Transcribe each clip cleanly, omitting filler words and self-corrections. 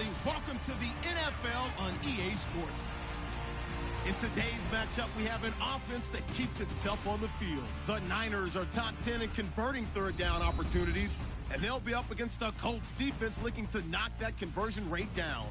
Absolutely. Welcome to the NFL on EA Sports. In today's matchup, we have an offense that keeps itself on the field. The Niners are top 10 in converting third down opportunities, and they'll be up against the Colts defense looking to knock that conversion rate down.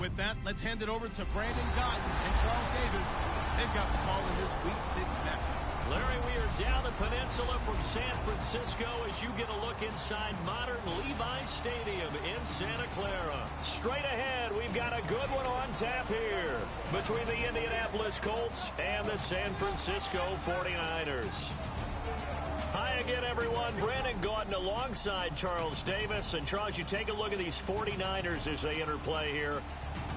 With that, let's hand it over to Brandon Gotton and Charles Davis. They've got the call in this Week 6 matchup. Larry, we are down the peninsula from San Francisco as you get a look inside modern Levi's Stadium in Santa Clara. Straight ahead, we've got a good one on tap here between the Indianapolis Colts and the San Francisco 49ers. Hi again, everyone. Brandon Gordon alongside Charles Davis. And, Charles, you take a look at these 49ers as they interplay here.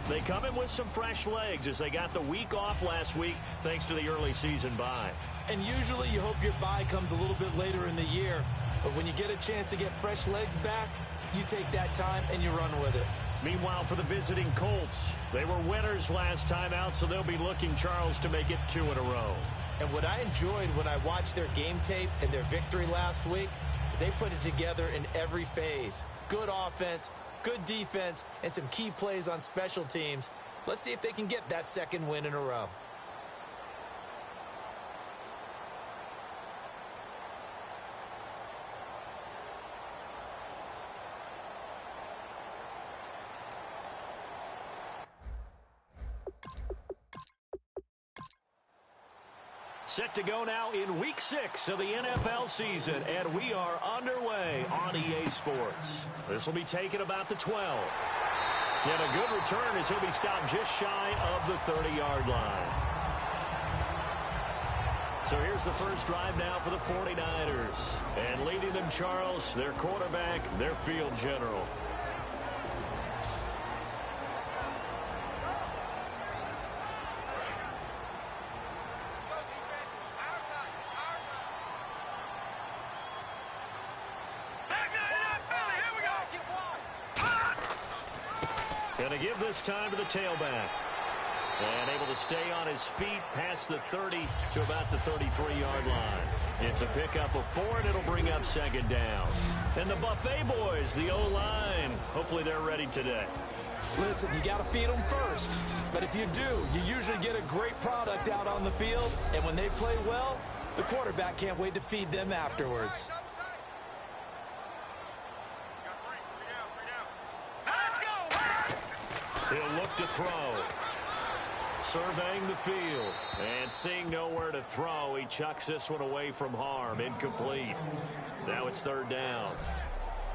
They come in with some fresh legs as they got the week off last week thanks to the early season bye. And usually you hope your bye comes a little bit later in the year. But when you get a chance to get fresh legs back, you take that time and you run with it. Meanwhile, for the visiting Colts, they were winners last time out, so they'll be looking, Charles, to make it 2 in a row. And what I enjoyed when I watched their game tape and their victory last week is they put it together in every phase. Good offense, good defense, and some key plays on special teams. Let's see if they can get that second win in a row. Set to go now in Week 6 of the NFL season, and we are underway on EA Sports. This will be taken about the 12. And a good return as he'll be stopped just shy of the 30-yard line. So here's the first drive now for the 49ers. And leading them, Charles, their quarterback, their field general. Going to give this time to the tailback. And able to stay on his feet past the 30 to about the 33-yard line. It's a pickup of 4, and it'll bring up second down. And the Buffet boys, the O-line, hopefully they're ready today. Listen, you got to feed them first. But if you do, you usually get a great product out on the field. And when they play well, the quarterback can't wait to feed them afterwards. He'll look to throw. Surveying the field. And seeing nowhere to throw, he chucks this one away from harm. Incomplete. Now it's third down.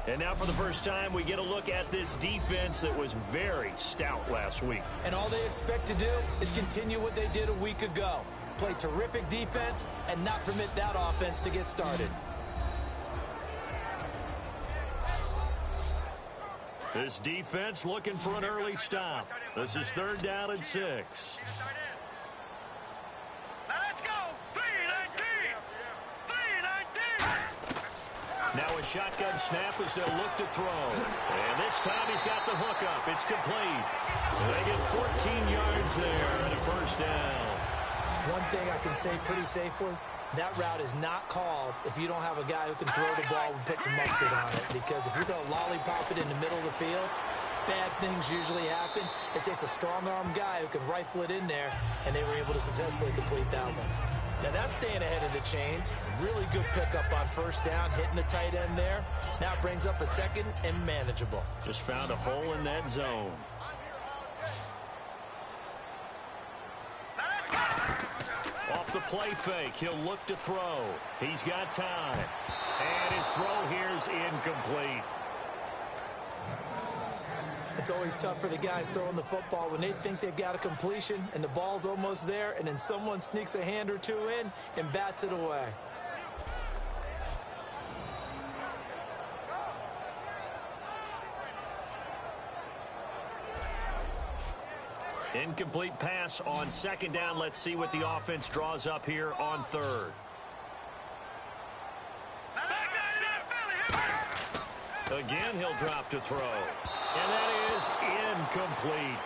And now for the first time, we get a look at this defense that was very stout last week. And all they expect to do is continue what they did a week ago. Play terrific defense and not permit that offense to get started. This defense looking for an early stop. This is third down and 6. Let's go! 3-19! 3-19! Now a shotgun snap as they'll look to throw. And this time he's got the hook up. It's complete. They get 14 yards there and a first down. One thing I can say pretty safely, that route is not called if you don't have a guy who can throw the ball and put some mustard on it. Because if you're going to lollipop it in the middle of the field, bad things usually happen. It takes a strong-arm guy who can rifle it in there, and they were able to successfully complete that one. Now that's staying ahead of the chains. Really good pickup on first down, hitting the tight end there. Now it brings up a second and manageable. Just found a hole in that zone. Off the play fake, he'll look to throw. He's got time. And his throw here's incomplete. It's always tough for the guys throwing the football when they think they've got a completion and the ball's almost there, and then someone sneaks a hand or two in and bats it away. Incomplete pass on second down. Let's see what the offense draws up here on third. Again, he'll drop to throw. And that is incomplete.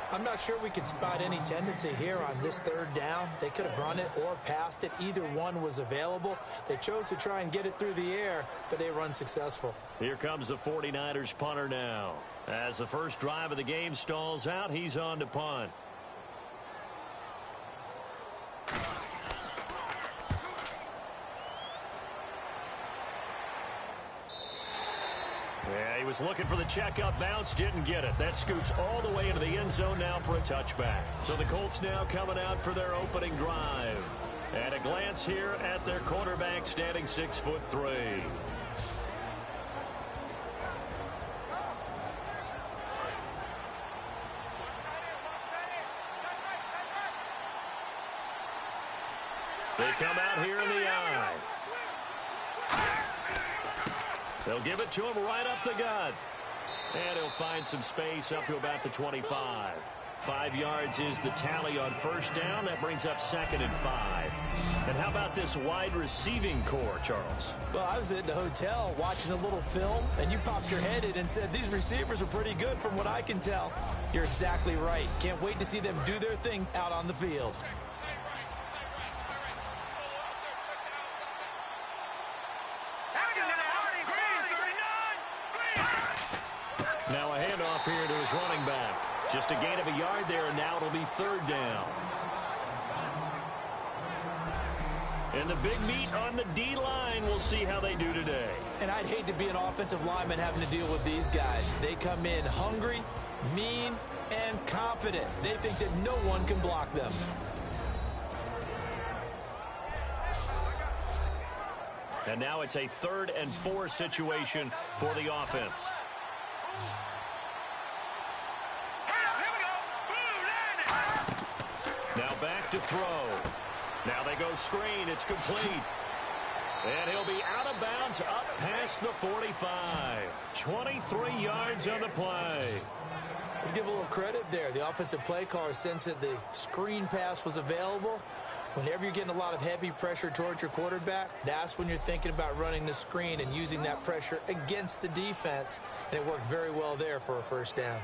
I'm not sure we could spot any tendency here on this third down. They could have run it or passed it. Either one was available. They chose to try and get it through the air, but they were unsuccessful. Here comes the 49ers punter now. As the first drive of the game stalls out, he's on to punt. Yeah, he was looking for the checkup bounce, didn't get it. That scoots all the way into the end zone now for a touchback. So the Colts now coming out for their opening drive. And a glance here at their quarterback standing 6'3". They come out here in the eye. They'll give it to him right up the gut. And he'll find some space up to about the 25. 5 yards is the tally on first down. That brings up 2nd and 5. And how about this wide receiving core, Charles? Well, I was at the hotel watching a little film, and you popped your head in and said, these receivers are pretty good from what I can tell. You're exactly right. Can't wait to see them do their thing out on the field. Now a handoff here to his running back. Just a gain of a yard there, and now it'll be 3rd down. And the big meat on the D-line. We'll see how they do today. And I'd hate to be an offensive lineman having to deal with these guys. They come in hungry, mean, and confident. They think that no one can block them. And now it's a 3rd and 4 situation for the offense. Now back to throw. Now they go screen. It's complete. And he'll be out of bounds up past the 45. 23 yards on the play. Let's give a little credit there. The offensive play caller sensed that the screen pass was available. Whenever you're getting a lot of heavy pressure towards your quarterback, that's when you're thinking about running the screen and using that pressure against the defense. And it worked very well there for a first down.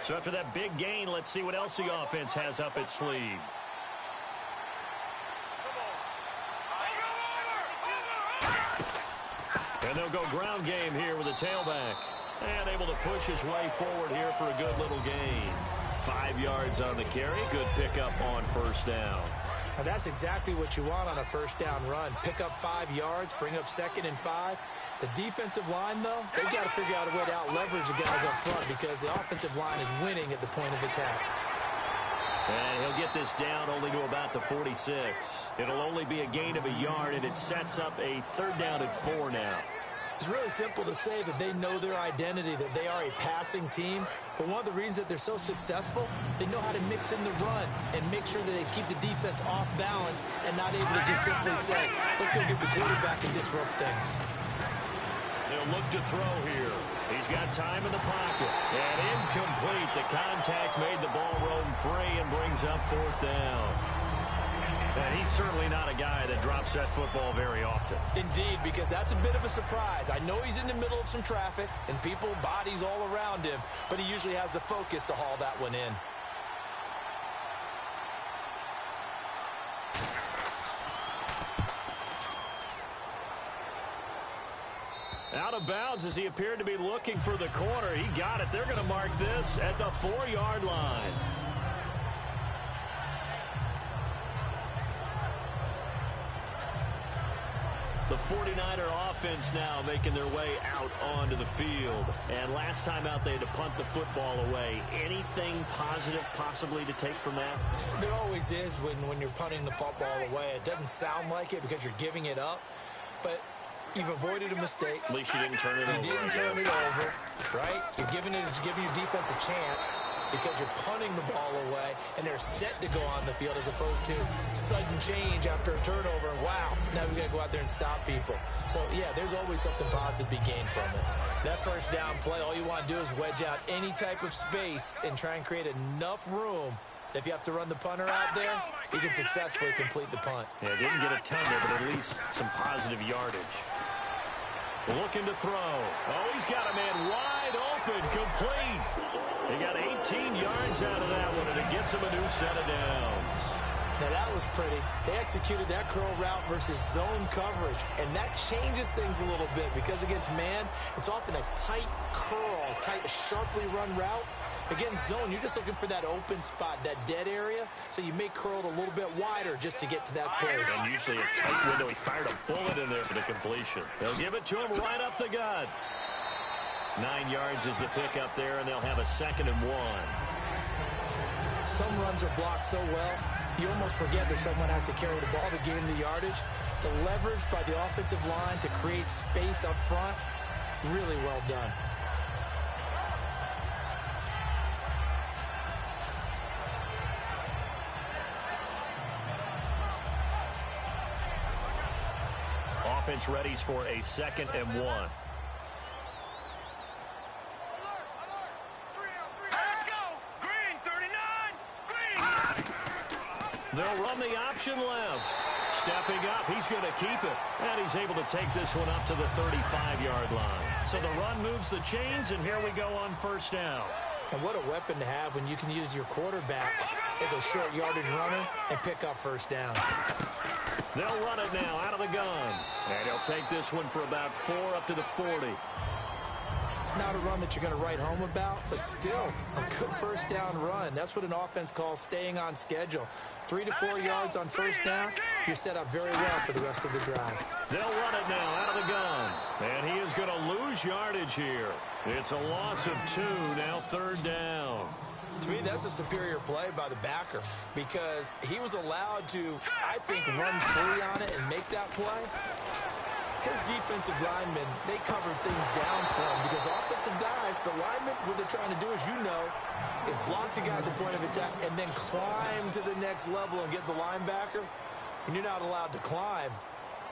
So after that big gain, let's see what else the offense has up its sleeve. And they'll go ground game here with a tailback. And able to push his way forward here for a good little gain. 5 yards on the carry. Good pickup on first down. Now that's exactly what you want on a first down run. Pick up 5 yards, bring up 2nd and 5. The defensive line, though, they've got to figure out a way to out-leverage the guys up front because the offensive line is winning at the point of attack. And he'll get this down only to about the 46. It'll only be a gain of a yard, and it sets up a 3rd down and 4 now. It's really simple to say that they know their identity, that they are a passing team. But one of the reasons that they're so successful, they know how to mix in the run and make sure that they keep the defense off balance and not able to just simply say, let's go get the quarterback and disrupt things. They'll look to throw here. He's got time in the pocket. And incomplete. The contact made the ball roam free and brings up 4th down. And he's certainly not a guy that drops that football very often. Indeed, because that's a bit of a surprise. I know he's in the middle of some traffic and people, bodies all around him, but he usually has the focus to haul that one in. Out of bounds as he appeared to be looking for the corner. He got it. They're going to mark this at the 4-yard line. The 49er offense now making their way out onto the field. And last time out they had to punt the football away. Anything positive possibly to take from that? There always is when you're punting the football away. It doesn't sound like it because you're giving it up. But you've avoided a mistake. At least you didn't turn it over. You didn't turn it over, right? You're giving your defense a chance because you're punting the ball away, and they're set to go on the field as opposed to sudden change after a turnover. Wow, now we got to go out there and stop people. So, yeah, there's always something positive to be gained from it. That first down play, all you want to do is wedge out any type of space and try and create enough room. If you have to run the punter out there, he can successfully complete the punt. Yeah, didn't get a ton there, but at least some positive yardage. Looking to throw. Oh, he's got a man wide open, complete. He got 18 yards out of that one, and it gets him a new set of downs. Now, that was pretty. They executed that curl route versus zone coverage, and that changes things a little bit because against man, it's often a tight curl, tight, sharply run route. Against zone, you're just looking for that open spot, that dead area, so you may curl it a little bit wider just to get to that place. And usually a tight window. He fired a bullet in there for the completion. They'll give it to him right up the gut. 9 yards is the pickup there, and they'll have a 2nd and 1. Some runs are blocked so well, you almost forget that someone has to carry the ball to gain the yardage. The leverage by the offensive line to create space up front, really well done. Offense readies for a 2nd and 1. Let's go. Green, 39. Green. They'll run the option left. Stepping up, he's going to keep it. And he's able to take this one up to the 35-yard line. So the run moves the chains, and here we go on 1st down. And what a weapon to have when you can use your quarterback as a short yardage runner and pick up 1st downs. They'll run it now out of the gun. And he'll take this one for about 4 up to the 40. Not a run that you're going to write home about, but still a good 1st down run. That's what an offense calls staying on schedule. 3 to 4 yards on 1st down, you're set up very well for the rest of the drive. They'll run it now out of the gun. And he is going to lose yardage here. It's a loss of 2, now 3rd down. To me, that's a superior play by the backer because he was allowed to, I think, run free on it and make that play. His defensive linemen, they covered things down for him because offensive guys, the linemen, what they're trying to do, as you know, is block the guy at the point of attack and then climb to the next level and get the linebacker. When you're not allowed to climb,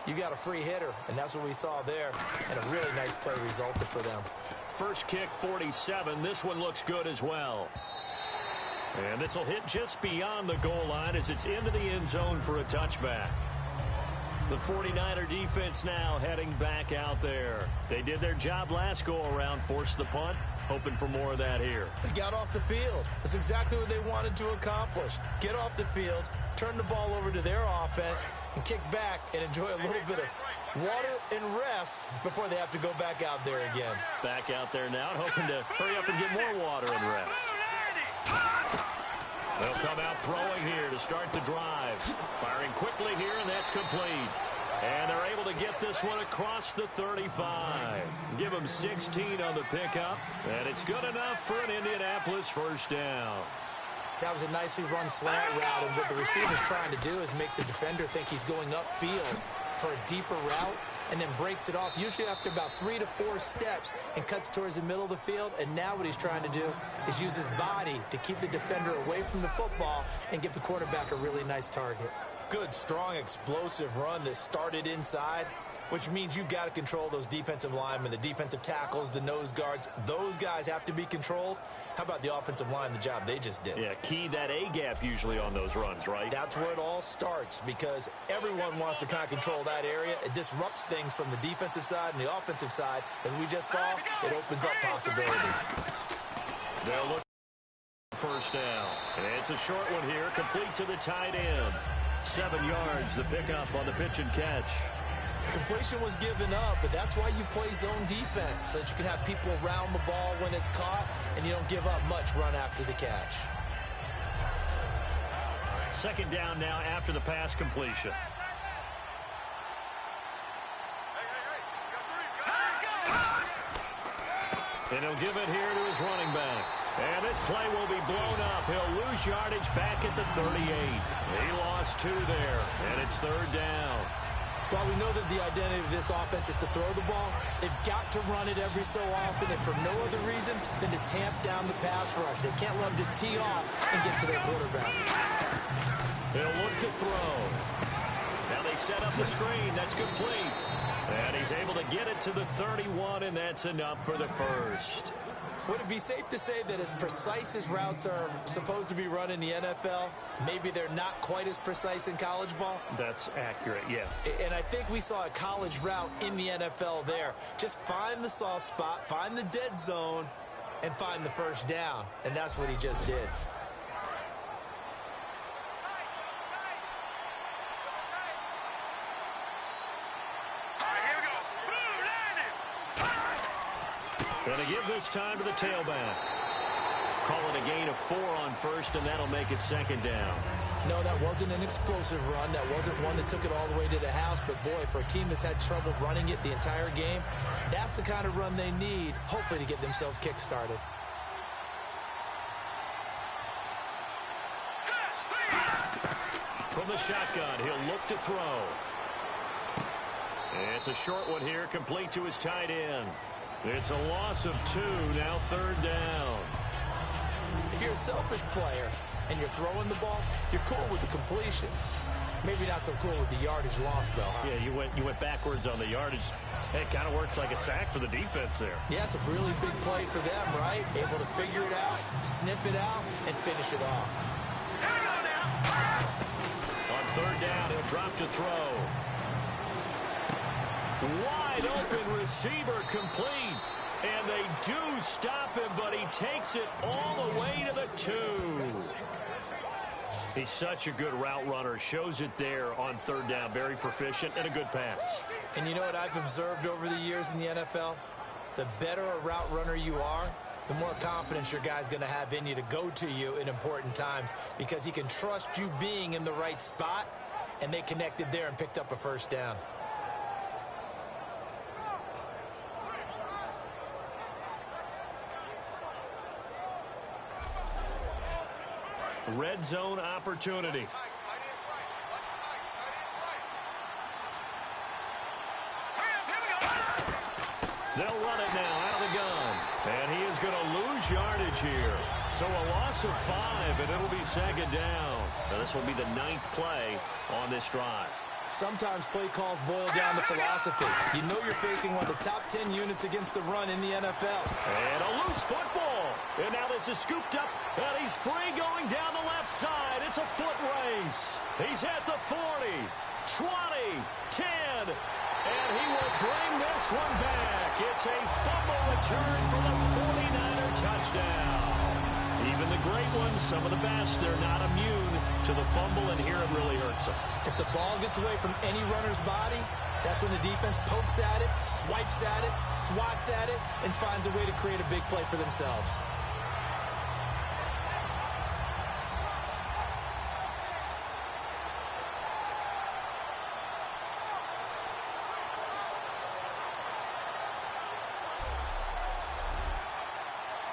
you got a free hitter, and that's what we saw there, and a really nice play resulted for them. First kick, 47. This one looks good as well. And this will hit just beyond the goal line as it's into the end zone for a touchback. The 49er defense now heading back out there. They did their job last go-around, forced the punt, hoping for more of that here. They got off the field. That's exactly what they wanted to accomplish. Get off the field, turn the ball over to their offense, and kick back and enjoy a little bit of water and rest before they have to go back out there again. Back out there now, hoping to hurry up and get more water and rest. They'll come out throwing here to start the drive. Firing quickly here, and that's complete. And they're able to get this one across the 35. Give them 16 on the pickup, and it's good enough for an Indianapolis 1st down. That was a nicely run slant route, and what the receiver's trying to do is make the defender think he's going upfield for a deeper route, and then breaks it off, usually after about 3 to 4 steps, and cuts towards the middle of the field. And now what he's trying to do is use his body to keep the defender away from the football and give the quarterback a really nice target. Good, strong, explosive run that started inside, which means you've got to control those defensive linemen, the defensive tackles, the nose guards. Those guys have to be controlled. How about the offensive line, the job they just did? Yeah, key that A-gap usually on those runs, right? That's where it all starts because everyone wants to kind of control that area. It disrupts things from the defensive side and the offensive side. As we just saw, it opens up possibilities. They'll look for 1st down. And it's a short one here, complete to the tight end. 7 yards, the pickup on the pitch and catch. Completion was given up, but that's why you play zone defense, so that you can have people around the ball when it's caught, and you don't give up much run after the catch. 2nd down now after the pass completion. And he'll give it here to his running back. And this play will be blown up. He'll lose yardage back at the 38. He lost 2 there, and it's 3rd down. While we know that the identity of this offense is to throw the ball, they've got to run it every so often, and for no other reason than to tamp down the pass rush. They can't let them just tee off and get to their quarterback. They'll look to throw. Now they set up the screen. That's complete. And he's able to get it to the 31, and that's enough for the 1st. Would it be safe to say that as precise as routes are supposed to be run in the NFL, maybe they're not quite as precise in college ball? That's accurate, yeah. And I think we saw a college route in the NFL there. Just find the soft spot, find the dead zone, and find the first down. And that's what he just did. Going to give this time to the tailback. Call it a gain of 4 on first, and that'll make it second down. No, that wasn't an explosive run. That wasn't one that took it all the way to the house. But, boy, for a team that's had trouble running it the entire game, that's the kind of run they need, hopefully, to get themselves kick-started. From the shotgun, he'll look to throw. And it's a short one here, complete to his tight end. It's a loss of 2, now third down. If you're a selfish player and you're throwing the ball, you're cool with the completion. Maybe not so cool with the yardage loss, though, huh? Yeah, you went backwards on the yardage. It kind of works like a sack for the defense there. Yeah, it's a really big play for them, right? Able to figure it out, sniff it out, and finish it off. On third down, he'll drop to throw. Wide open receiver complete. And they do stop him, but he takes it all the way to the 2. He's such a good route runner. Shows it there on third down. Very proficient and a good pass. And you know what I've observed over the years in the NFL? The better a route runner you are, the more confidence your guy's going to have in you to go to you in important times because he can trust you being in the right spot, and they connected there and picked up a first down. Red zone opportunity. They'll run it now out of the gun. And he is going to lose yardage here. So a loss of 5, and it'll be second down. Now this will be the 9th play on this drive. Sometimes play calls boil down to philosophy. You know you're facing one of the top 10 units against the run in the NFL. And a loose football. And now this is scooped up, and he's free going down the left side. It's a foot race. He's at the 40, 20, 10, and he will bring this one back. It's a fumble return for the 49er touchdown. Even the great ones, some of the best, they're not immune to the fumble, and here it really hurts them. If the ball gets away from any runner's body, that's when the defense pokes at it, swipes at it, swats at it, and finds a way to create a big play for themselves.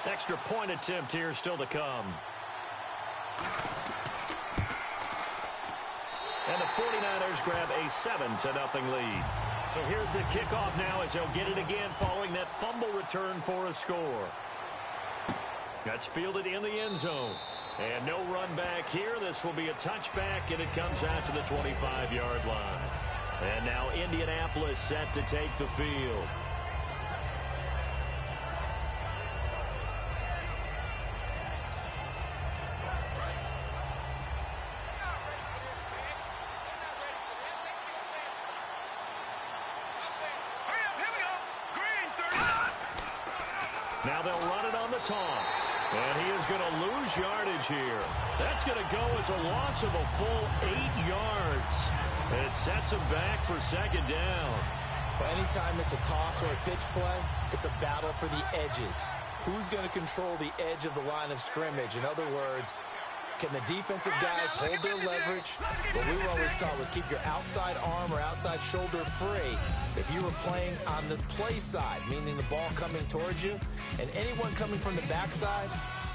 Extra point attempt here still to come. And the 49ers grab a 7-0 lead. So here's the kickoff now as they'll get it again following that fumble return for a score. That's fielded in the end zone. And no run back here. This will be a touchback, and it comes out to the 25-yard line. And now Indianapolis set to take the field. Now they'll run it on the toss. And he is going to lose yardage here. That's going to go as a loss of a full 8 yards. And it sets him back for second down. Well, anytime it's a toss or a pitch play, it's a battle for the edges. Who's going to control the edge of the line of scrimmage? In other words, can the defensive guys hold their leverage? What we were always taught was keep your outside arm or outside shoulder free. If you were playing on the play side, meaning the ball coming towards you, and anyone coming from the backside,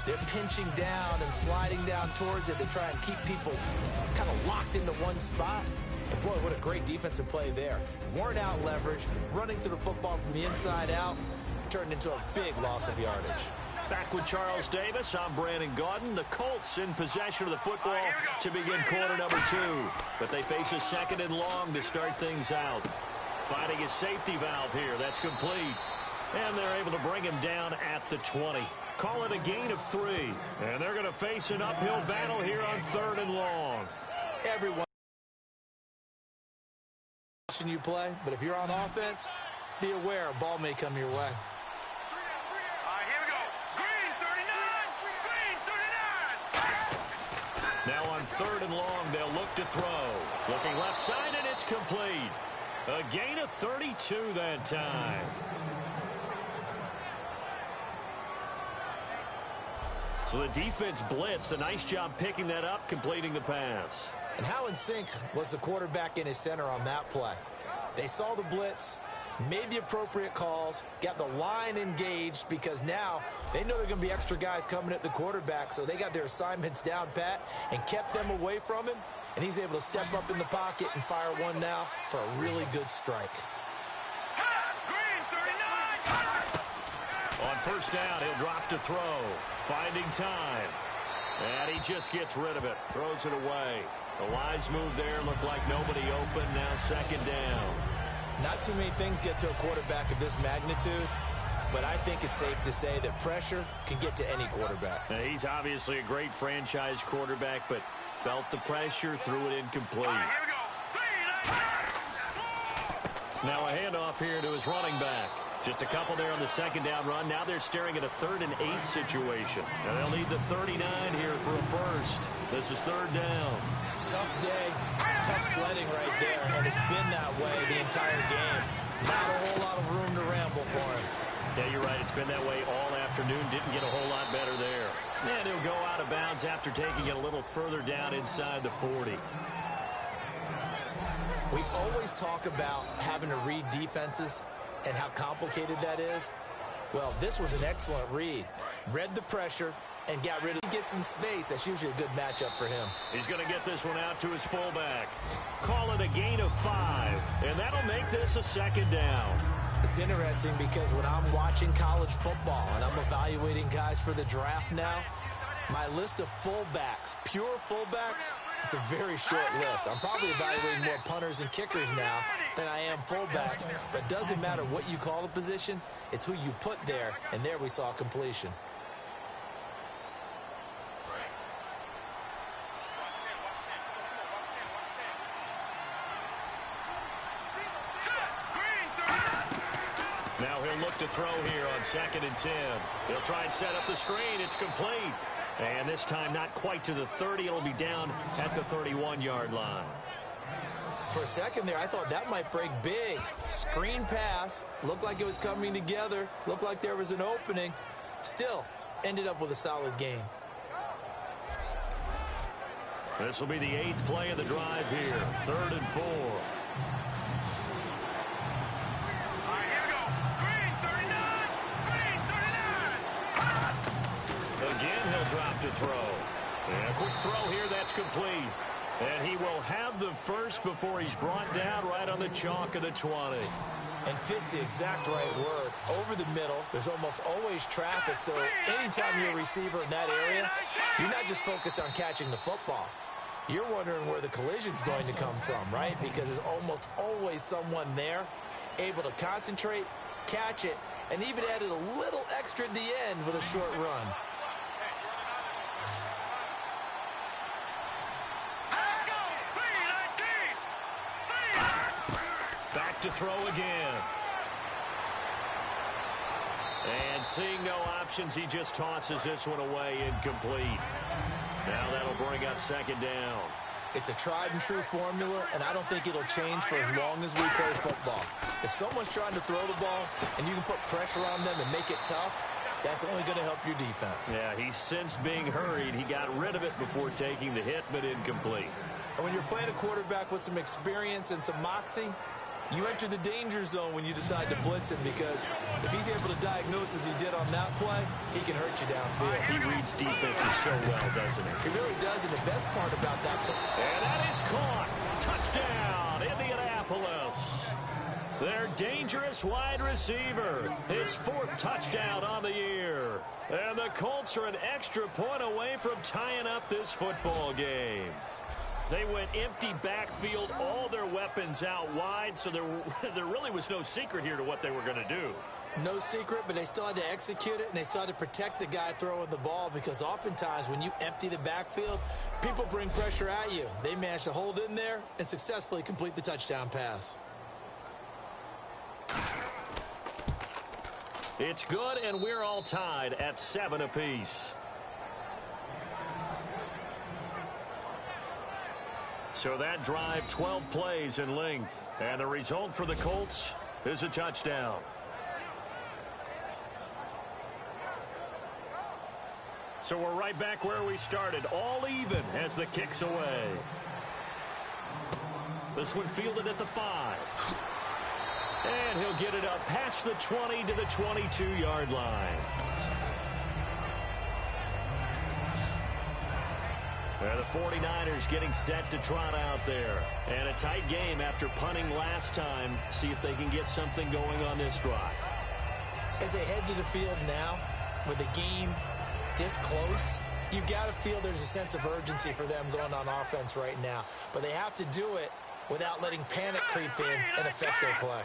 they're pinching down and sliding down towards it to try and keep people kind of locked into one spot. And boy, what a great defensive play there. Worn out leverage, running to the football from the inside out, turned into a big loss of yardage. Back with Charles Davis, I'm Brandon Gaudin. The Colts in possession of the football to begin quarter number 2. But they face a 2nd and long to start things out. Finding a safety valve here. That's complete. And they're able to bring him down at the 20. Call it a gain of 3. And they're going to face an uphill battle here on 3rd and long. Everyone watching you play, but if you're on offense, be aware a ball may come your way. All right, here we go. Green 39. Green 39. Now on 3rd and long, they'll look to throw. Looking left side, and it's complete. A gain of 32 that time. So the defense blitzed. A nice job picking that up, completing the pass. And how in sync was the quarterback and his center on that play? They saw the blitz, made the appropriate calls, got the line engaged because now they know there are going to be extra guys coming at the quarterback, so they got their assignments down pat and kept them away from him, and he's able to step up in the pocket and fire one now for a really good strike. Green 39. On 1st down, he'll drop to throw. Finding time. And he just gets rid of it. Throws it away. The wise move there. Looked like nobody open. Now 2nd down. Not too many things get to a quarterback of this magnitude, but I think it's safe to say that pressure can get to any quarterback. Now, he's obviously a great franchise quarterback, but felt the pressure, threw it incomplete. All right, here we go. Now a handoff here to his running back. Just a couple there on the 2nd down run. Now they're staring at a 3rd and 8 situation. And they'll need the 39 here for a first. This is 3rd down. Tough day, tough sledding right there, and it's been that way the entire game. Not a whole lot of room to ramble for him. Yeah, you're right. It's been that way all afternoon. Didn't get a whole lot better there. And he'll go out of bounds after taking it a little further down inside the 40. We always talk about having to read defenses and how complicated that is. Well, this was an excellent read. Read the pressure and got rid of it. He gets in space. That's usually a good matchup for him. He's going to get this one out to his fullback. Call it a gain of 5, and that'll make this a 2nd down. It's interesting because when I'm watching college football and I'm evaluating guys for the draft now, my list of fullbacks, pure fullbacks, it's a very short list. I'm probably evaluating more punters and kickers now than I am fullbacks, but it doesn't matter what you call the position, it's who you put there, and there we saw completion. Now he'll look to throw here on 2nd and 10. He'll try and set up the screen. It's complete. And this time not quite to the 30. It'll be down at the 31-yard line. For a second there, I thought that might break big. Screen pass. Looked like it was coming together. Looked like there was an opening. Still, ended up with a solid gain. This will be the 8th play of the drive here. 3rd and 4. Again, he'll drop to throw. And a quick throw here, that's complete. And he will have the first before he's brought down right on the chalk of the 20. And fits the exact right word. Over the middle, there's almost always traffic, so anytime you're a receiver in that area, you're not just focused on catching the football. You're wondering where the collision's going to come from, right? Because there's almost always someone there able to concentrate, catch it, and even added a little extra at the end with a short run. Back to throw again. And seeing no options, he just tosses this one away, incomplete. Now that'll bring up 2nd down. It's a tried and true formula, and I don't think it'll change for as long as we play football. If someone's trying to throw the ball and you can put pressure on them and make it tough, that's only going to help your defense. Yeah, he's since being hurried. He got rid of it before taking the hit, but incomplete. And when you're playing a quarterback with some experience and some moxie, you enter the danger zone when you decide to blitz him, because if he's able to diagnose as he did on that play, he can hurt you downfield. He reads defenses so well, doesn't he? He really does, and the best part about that play. And that is caught. Touchdown, Indianapolis. Their dangerous wide receiver. His 4th touchdown on the year. And the Colts are an extra point away from tying up this football game. They went empty backfield, all their weapons out wide, so there really was no secret here to what they were going to do. No secret, but they still had to execute it, and they still had to protect the guy throwing the ball, because oftentimes when you empty the backfield, people bring pressure at you. They managed to hold in there and successfully complete the touchdown pass. It's good, and we're all tied at 7 apiece. So that drive, 12 plays in length, and the result for the Colts is a touchdown. So we're right back where we started, all even as the kick's away. This one fielded at the 5. And he'll get it up past the 20 to the 22-yard line. And the 49ers getting set to trot out there. And a tight game after punting last time. See if they can get something going on this drive. As they head to the field now, with the game this close, you've got to feel there's a sense of urgency for them going on offense right now. But they have to do it without letting panic creep in and affect their play.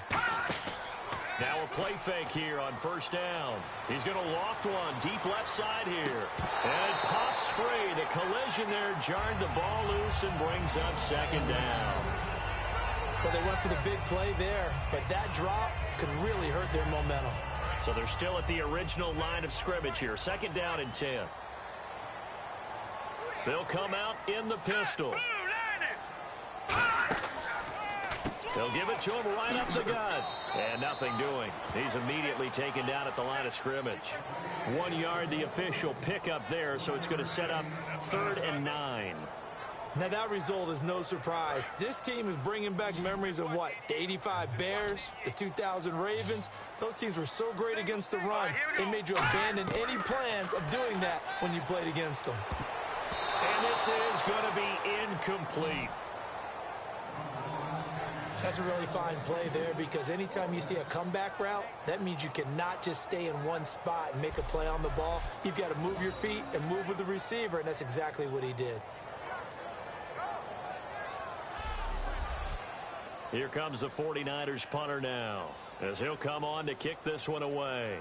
Now a play fake here on first down. He's going to loft one deep left side here. And it pops free. The collision there jarred the ball loose and brings up second down. Well, they went for the big play there, but that drop could really hurt their momentum. So they're still at the original line of scrimmage here. Second down and 10. They'll come out in the pistol. They'll give it to him right up the gut. And nothing doing. He's immediately taken down at the line of scrimmage. 1 yard, the official pickup there, so it's going to set up 3rd and 9. Now, that result is no surprise. This team is bringing back memories of what? The 85 Bears, the 2000 Ravens. Those teams were so great against the run, it made you abandon any plans of doing that when you played against them. And this is going to be incomplete. That's a really fine play there, because anytime you see a comeback route, that means you cannot just stay in one spot and make a play on the ball. You've got to move your feet and move with the receiver, and that's exactly what he did. Here comes the 49ers punter now, as he'll come on to kick this one away.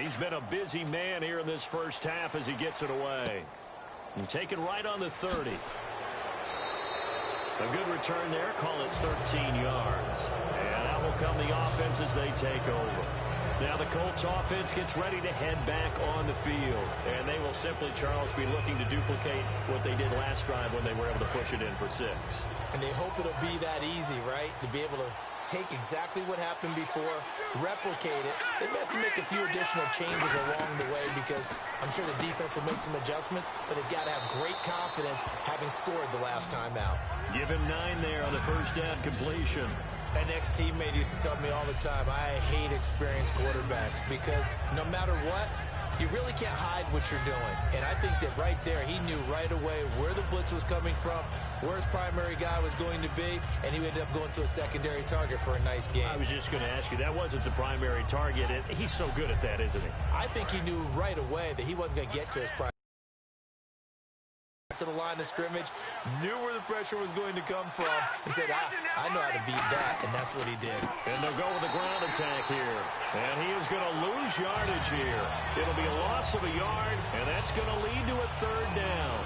He's been a busy man here in this first half as he gets it away. And taken right on the 30. A good return there. Call it 13 yards. And out will come the offense as they take over. Now the Colts offense gets ready to head back on the field. And they will simply, Charles, be looking to duplicate what they did last drive when they were able to push it in for 6. And they hope it'll be that easy, right? To be able to take exactly what happened before, replicate it. They have to make a few additional changes along the way, because I'm sure the defense will make some adjustments, but they've got to have great confidence having scored the last time out. Give him 9 there on the first down completion. An ex-teammate used to tell me all the time, I hate experienced quarterbacks, because no matter what, you really can't hide what you're doing. And I think that right there, he knew right away where the blitz was coming from, where his primary guy was going to be, and he ended up going to a secondary target for a nice game. I was just going to ask you, that wasn't the primary target. He's so good at that, isn't he? I think he knew right away that he wasn't going to get to his primary. To the line of scrimmage, knew where the pressure was going to come from, and said, I know how to beat that, and that's what he did. And they'll go with the ground attack here. And he is going to lose yardage here. It'll be a loss of a yard, and that's going to lead to a 3rd down.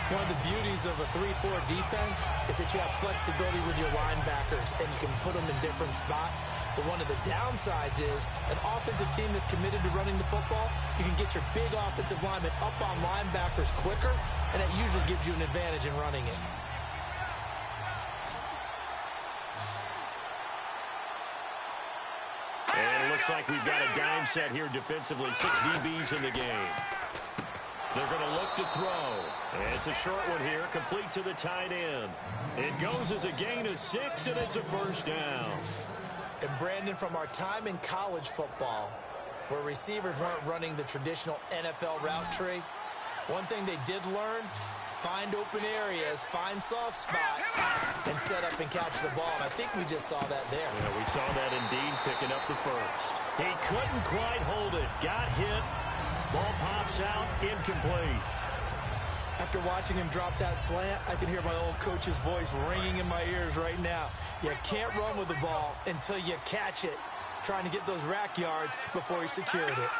One of the beauties of a 3-4 defense is that you have flexibility with your linebackers, and you can put them in different spots. But one of the downsides is an offensive team that's committed to running the football, you can get your big offensive linemen up on linebackers quicker, and that usually gives you an advantage in running it. And it looks like we've got a dime set here defensively. 6 DBs in the game. They're going to look to throw. And it's a short one here, complete to the tight end. It goes as a gain of 6, and it's a first down. And Brandon, from our time in college football, where receivers weren't running the traditional NFL route tree, one thing they did learn, find open areas, find soft spots, and set up and catch the ball. And I think we just saw that there. Yeah, we saw that indeed, picking up the first. He couldn't quite hold it. Got hit. Ball pops out, incomplete. After watching him drop that slant, I can hear my old coach's voice ringing in my ears right now. You can't run with the ball until you catch it. Trying to get those rack yards before he secured it.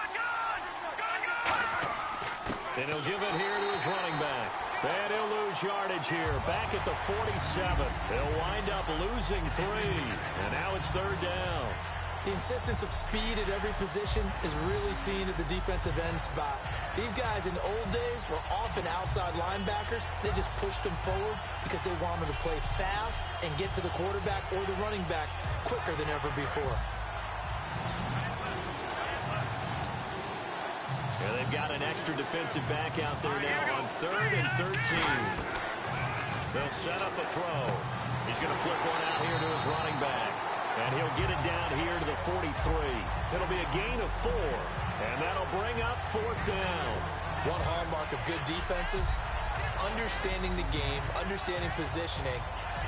And he'll give it here to his running back. And he'll lose yardage here. Back at the 47. He'll wind up losing 3. And now it's third down. The insistence of speed at every position is really seen at the defensive end spot. These guys in the old days were often outside linebackers. They just pushed them forward because they wanted to play fast and get to the quarterback or the running backs quicker than ever before. Yeah, they've got an extra defensive back out there now on 3rd and 13. They'll set up a throw. He's going to flip one out here to his running back. And he'll get it down here to the 43. It'll be a gain of 4. And that'll bring up 4th down. One hallmark of good defenses is understanding the game, understanding positioning,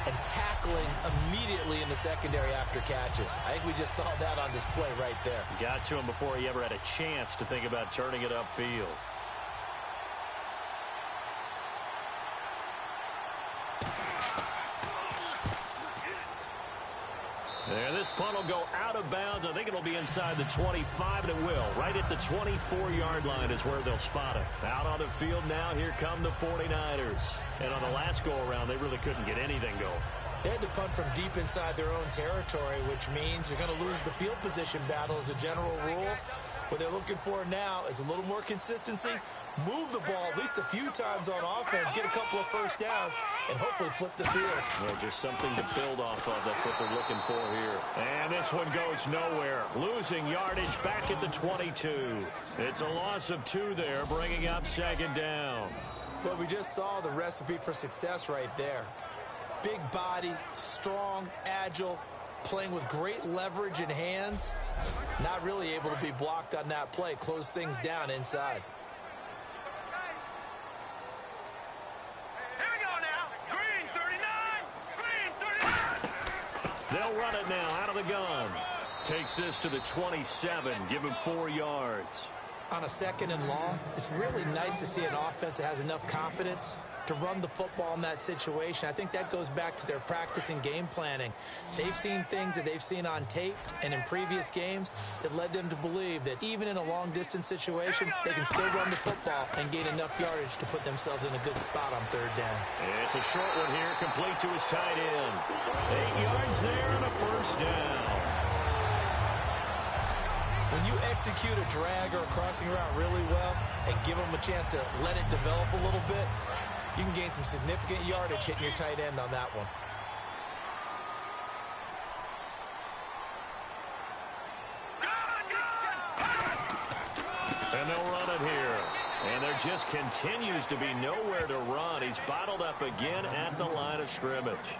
and tackling immediately in the secondary after catches. I think we just saw that on display right there. Got to him before he ever had a chance to think about turning it upfield. There, this punt will go out of bounds. I think it'll be inside the 25, and it will. Right at the 24-yard line is where they'll spot it. Out on the field now, here come the 49ers. And on the last go-around, they really couldn't get anything going. They had to punt from deep inside their own territory, which means you're going to lose the field position battle as a general rule. What they're looking for now is a little more consistency, move the ball at least a few times on offense, get a couple of first downs, and hopefully flip the field. Yeah, just something to build off of. That's what they're looking for here. And this one goes nowhere. Losing yardage back at the 22. It's a loss of 2 there, bringing up 2nd down. Well, we just saw the recipe for success right there. Big body, strong, agile, playing with great leverage in hands. Not really able to be blocked on that play. Close things down inside. Here we go now. Green 39. Green 39. They'll run it now out of the gun. Takes this to the 27. Give him 4 yards. On a 2nd and long, it's really nice to see an offense that has enough confidence to run the football in that situation. I think that goes back to their practice and game planning. They've seen things that they've seen on tape and in previous games that led them to believe that even in a long-distance situation, they can still run the football and gain enough yardage to put themselves in a good spot on 3rd down. It's a short one here, complete to his tight end. 8 yards there and a 1st down. When you execute a drag or a crossing route really well and give them a chance to let it develop a little bit, you can gain some significant yardage hitting your tight end on that one. And they'll run it here. And there just continues to be nowhere to run. He's bottled up again at the line of scrimmage.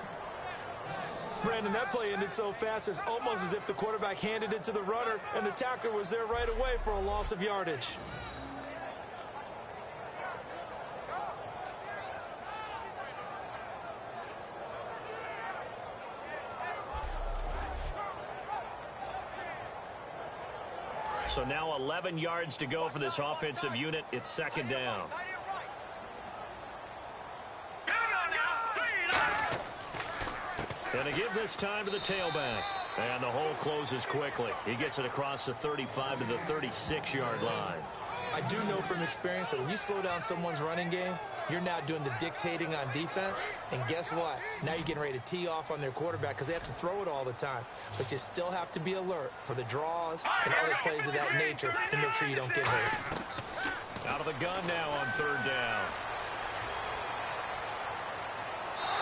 Brandon, that play ended so fast, it's almost as if the quarterback handed it to the runner and the tackler was there right away for a loss of yardage. So now 11 yards to go for this offensive unit. It's 2nd down. And to give this time to the tailback. And the hole closes quickly. He gets it across the 35 to the 36-yard line. I do know from experience that when you slow down someone's running game, you're now doing the dictating on defense. And guess what? Now you're getting ready to tee off on their quarterback because they have to throw it all the time. But you still have to be alert for the draws and other plays of that nature to make sure you don't get hurt. Out of the gun now on 3rd down.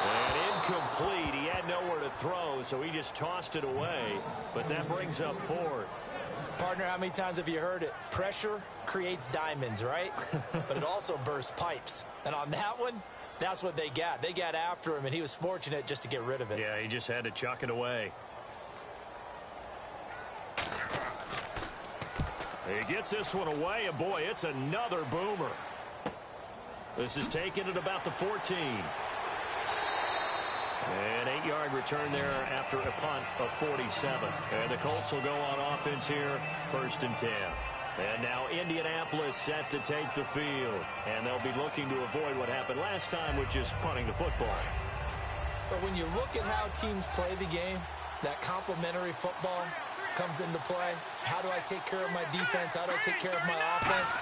And incomplete. He had nowhere to throw, so he just tossed it away. But that brings up 4th. Partner, how many times have you heard it? Pressure creates diamonds, right? But it also bursts pipes. And on that one, that's what they got. They got after him, and he was fortunate just to get rid of it. Yeah, he just had to chuck it away. He gets this one away, and boy, it's another boomer. This is taken at about the 14. An 8-yard return there after a punt of 47. And the Colts will go on offense here, 1st and 10. And now Indianapolis set to take the field. And they'll be looking to avoid what happened last time, which is punting the football. But when you look at how teams play the game, that complementary football comes into play. How do I take care of my defense? How do I take care of my offense?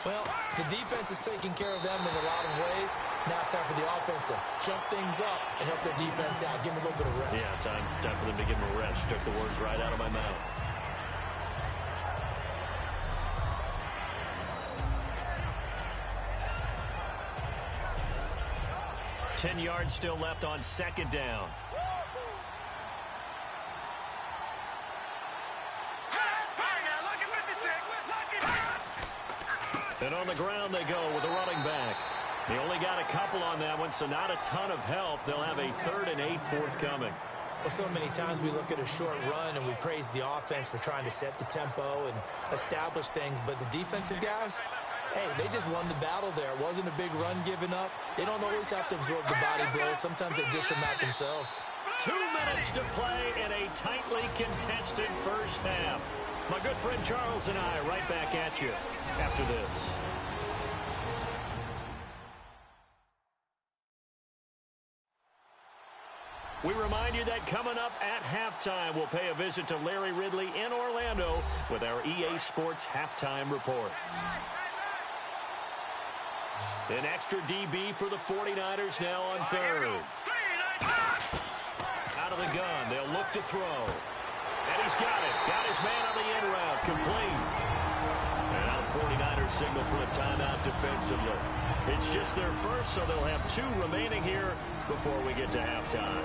Well, the defense is taking care of them in a lot of ways. Now it's time for the offense to jump things up and help their defense out. Give them a little bit of rest. Yeah, time for them to give them a rest. Took the words right out of my mouth. Ten yards still left on second down. And on the ground they go with a running back. They only got a couple on that one, so not a ton of help. They'll have a 3rd and 8 forthcoming. Well, so many times we look at a short run and we praise the offense for trying to set the tempo and establish things, but the defensive guys, hey, they just won the battle there. It wasn't a big run given up. They don't always have to absorb the body blows. Sometimes they dish them out themselves. 2 minutes to play in a tightly contested first half. My good friend Charles and I right back at you after this. We remind you that coming up at halftime, we'll pay a visit to Larry Ridley in Orlando with our EA Sports Halftime Report. An extra DB for the 49ers now on 3rd. Out of the gun, they'll look to throw. And he's got it. Got his man on the in route. Complete. And now the 49ers signal for a timeout defensively. It's just their first, so they'll have 2 remaining here before we get to halftime.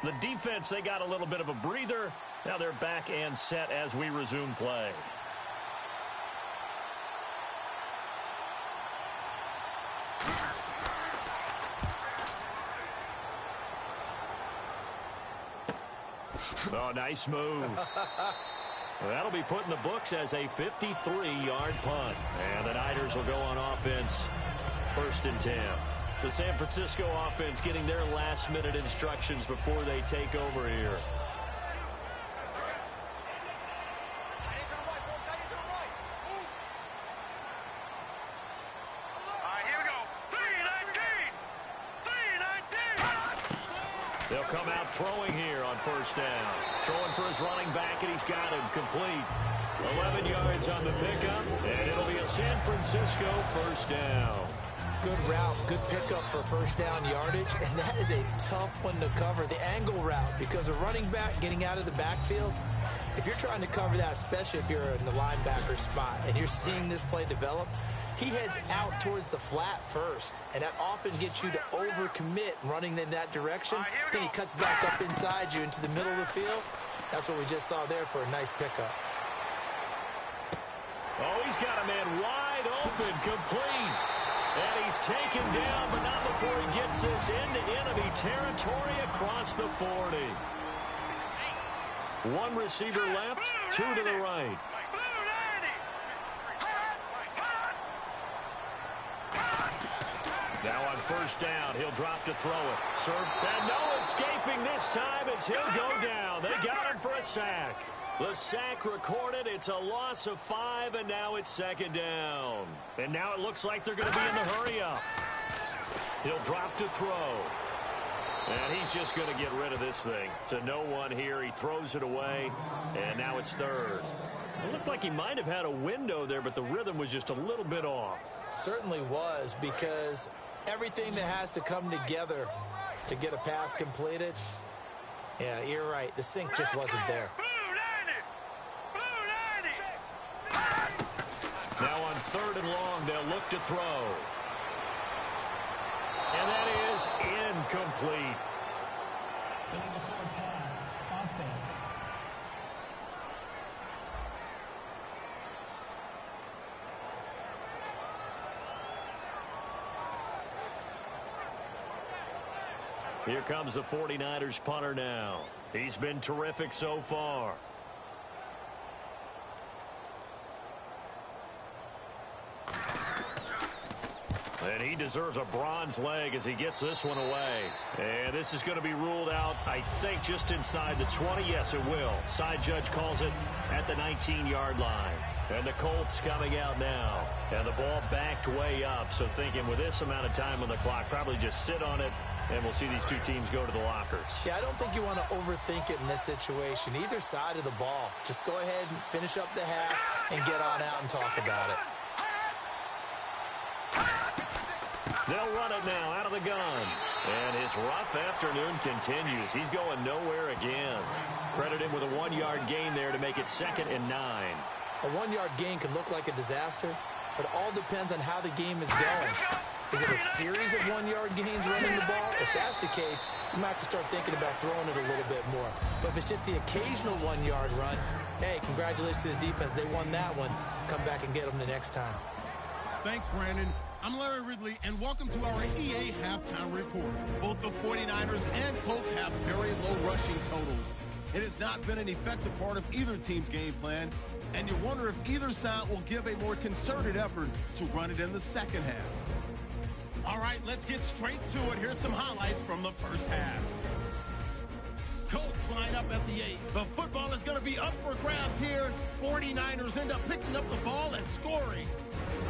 The defense, they got a little bit of a breather. Now they're back and set as we resume play. Oh, nice move. That'll be put in the books as a 53-yard punt. And the Niners will go on offense. 1st and 10. The San Francisco offense getting their last-minute instructions before they take over here. They'll come out throwing here on 1st down. Throwing for his running back, and he's got him complete. 11 yards on the pickup, and it'll be a San Francisco 1st down. Good route, good pickup for 1st down yardage, and that is a tough one to cover, the angle route, because a running back getting out of the backfield, if you're trying to cover that, especially if you're in the linebacker spot, and you're seeing this play develop, he heads out towards the flat first, and that often gets you to overcommit running in that direction. Then he cuts back up inside you into the middle of the field. That's what we just saw there for a nice pickup. Oh, he's got a man wide open, complete. And he's taken down, but not before he gets this into enemy territory across the 40. 1 receiver left, 2 to the right. Now on 1st down, he'll drop to throw it. And no escaping this time as he'll go down. They got him for a sack. The sack recorded. It's a loss of 5, and now it's 2nd down. And now it looks like they're going to be in the hurry-up. He'll drop to throw. And he's just going to get rid of this thing. To no one here. He throws it away, and now it's 3rd. It looked like he might have had a window there, but the rhythm was just a little bit off. Certainly was, because everything that has to come together to get a pass completed, yeah, you're right. The sync just wasn't there. Now on 3rd and long, they'll look to throw. And that is incomplete. Illegal forward pass, offense. Here comes the 49ers punter now. He's been terrific so far. And he deserves a bronze leg as he gets this one away. And this is going to be ruled out, I think, just inside the 20. Yes, it will. Side judge calls it at the 19-yard line. And the Colts coming out now. And the ball backed way up. So thinking with this amount of time on the clock, probably just sit on it, and we'll see these two teams go to the lockers. Yeah, I don't think you want to overthink it in this situation. Either side of the ball. Just go ahead and finish up the half and get on out and talk about it. They'll run it now out of the gun. And his rough afternoon continues. He's going nowhere again. Credit him with a 1-yard gain there to make it 2nd and 9. A 1-yard gain can look like a disaster, but it all depends on how the game is going. Is it a series of 1-yard gains running the ball? If that's the case, you might have to start thinking about throwing it a little bit more. But if it's just the occasional 1-yard run, hey, congratulations to the defense. They won that one. Come back and get them the next time. Thanks, Brandon. I'm Larry Ridley, and welcome to our EA Halftime Report. Both the 49ers and Colts have very low rushing totals. It has not been an effective part of either team's game plan, and you wonder if either side will give a more concerted effort to run it in the second half. All right, let's get straight to it. Here's some highlights from the first half. Colts line up at the 8. The football is going to be up for grabs here. 49ers end up picking up the ball and scoring.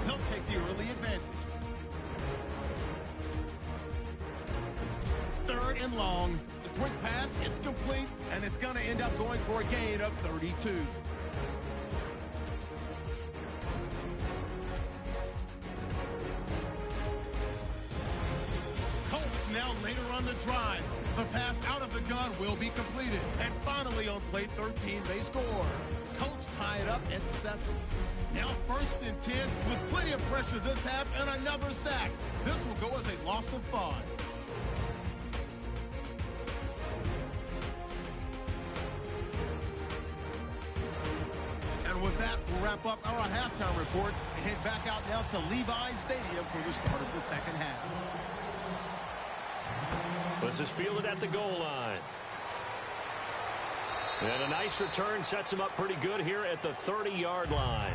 They'll take the early advantage. 3rd and long. The quick pass, it's complete, and it's going to end up going for a gain of 32. Colts now later on the drive. The pass out of the gun will be completed. And finally on play 13, they score. Colts tie it up at 7. Now 1st and 10 with plenty of pressure this half and another sack. This will go as a loss of 5. And with that, we'll wrap up our halftime report and head back out now to Levi Stadium for the start of the second half. This is fielded at the goal line. And a nice return sets him up pretty good here at the 30-yard line.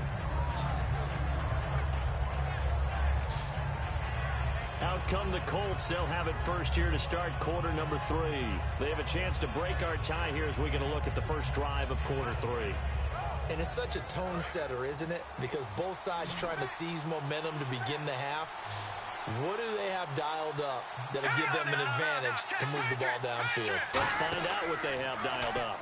Out come the Colts. They'll have it first here to start quarter number 3. They have a chance to break our tie here as we get a look at the first drive of quarter 3. And it's such a tone setter, isn't it? Because both sides trying to seize momentum to begin the half. What do they have dialed up that'll give them an advantage to move the ball downfield? Let's find out what they have dialed up.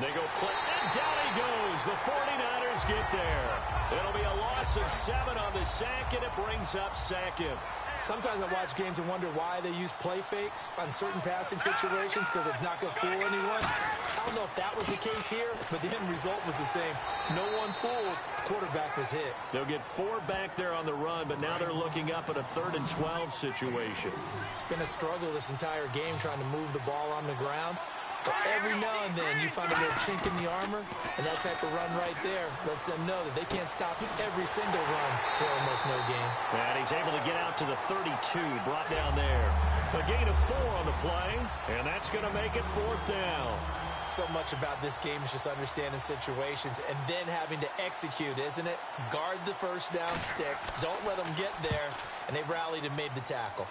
They go quick, and down he goes. The 49ers get there. It'll be a loss of 7 on the sack, and it brings up 2nd. Sometimes I watch games and wonder why they use play fakes on certain passing situations because it's not going to fool anyone. I don't know if that was the case here, but the end result was the same. No one fooled. Quarterback was hit. They'll get 4 back there on the run, but now they're looking up at a 3rd and 12 situation. It's been a struggle this entire game trying to move the ball on the ground. But every now and then you find a little chink in the armor, and that type of run right there lets them know that they can't stop every single run for almost no gain. And he's able to get out to the 32, brought down there. A gain of 4 on the play, and that's going to make it 4th down. So much about this game is just understanding situations and then having to execute, isn't it? Guard the first down sticks. Don't let them get there. And they rallied and made the tackle.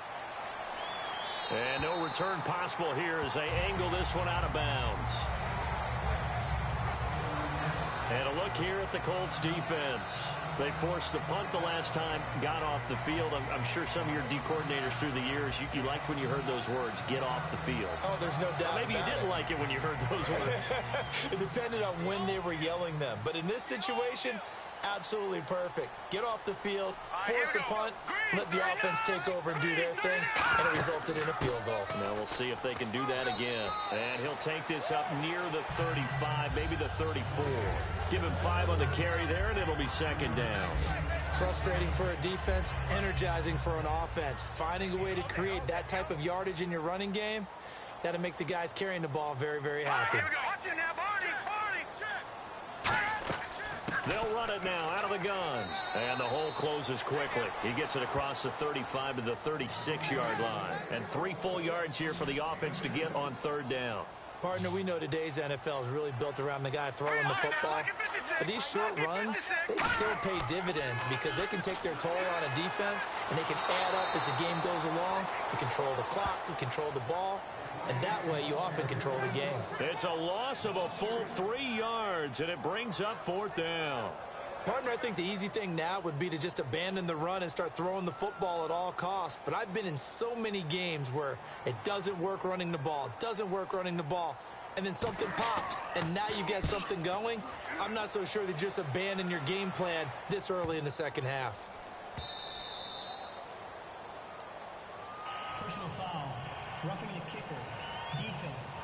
And no return possible here as they angle this one out of bounds. And a look here at the Colts defense. They forced the punt the last time, got off the field. I'm sure some of your D coordinators through the years, you liked when you heard those words, get off the field. Oh, there's no doubt. Maybe you didn't like it when you heard those words. It depended on when they were yelling them. But in this situation, absolutely perfect. Get off the field, force a punt, let the offense take over and do their thing, and it resulted in a field goal. Now we'll see if they can do that again. And he'll take this up near the 35, maybe the 34. Give him 5 on the carry there, and it'll be 2nd down. Frustrating for a defense, energizing for an offense. Finding a way to create that type of yardage in your running game, that'll make the guys carrying the ball very, very happy. Here we go. Watch it now, Barney. They'll run it now out of the gun. And the hole closes quickly. He gets it across the 35 to the 36-yard line. And 3 full yards here for the offense to get on 3rd down. Partner, we know today's NFL is really built around the guy throwing the football. But these short runs, they still pay dividends because they can take their toll on a defense, and they can add up as the game goes along. You control the clock, you control the ball, and that way you often control the game. It's a loss of a full 3 yards, and it brings up 4th down. Partner, I think the easy thing now would be to just abandon the run and start throwing the football at all costs. But I've been in so many games where it doesn't work running the ball, and then something pops, and now you get something going. I'm not so sure that just abandon your game plan this early in the second half. Personal foul. Roughing the kicker. Defense.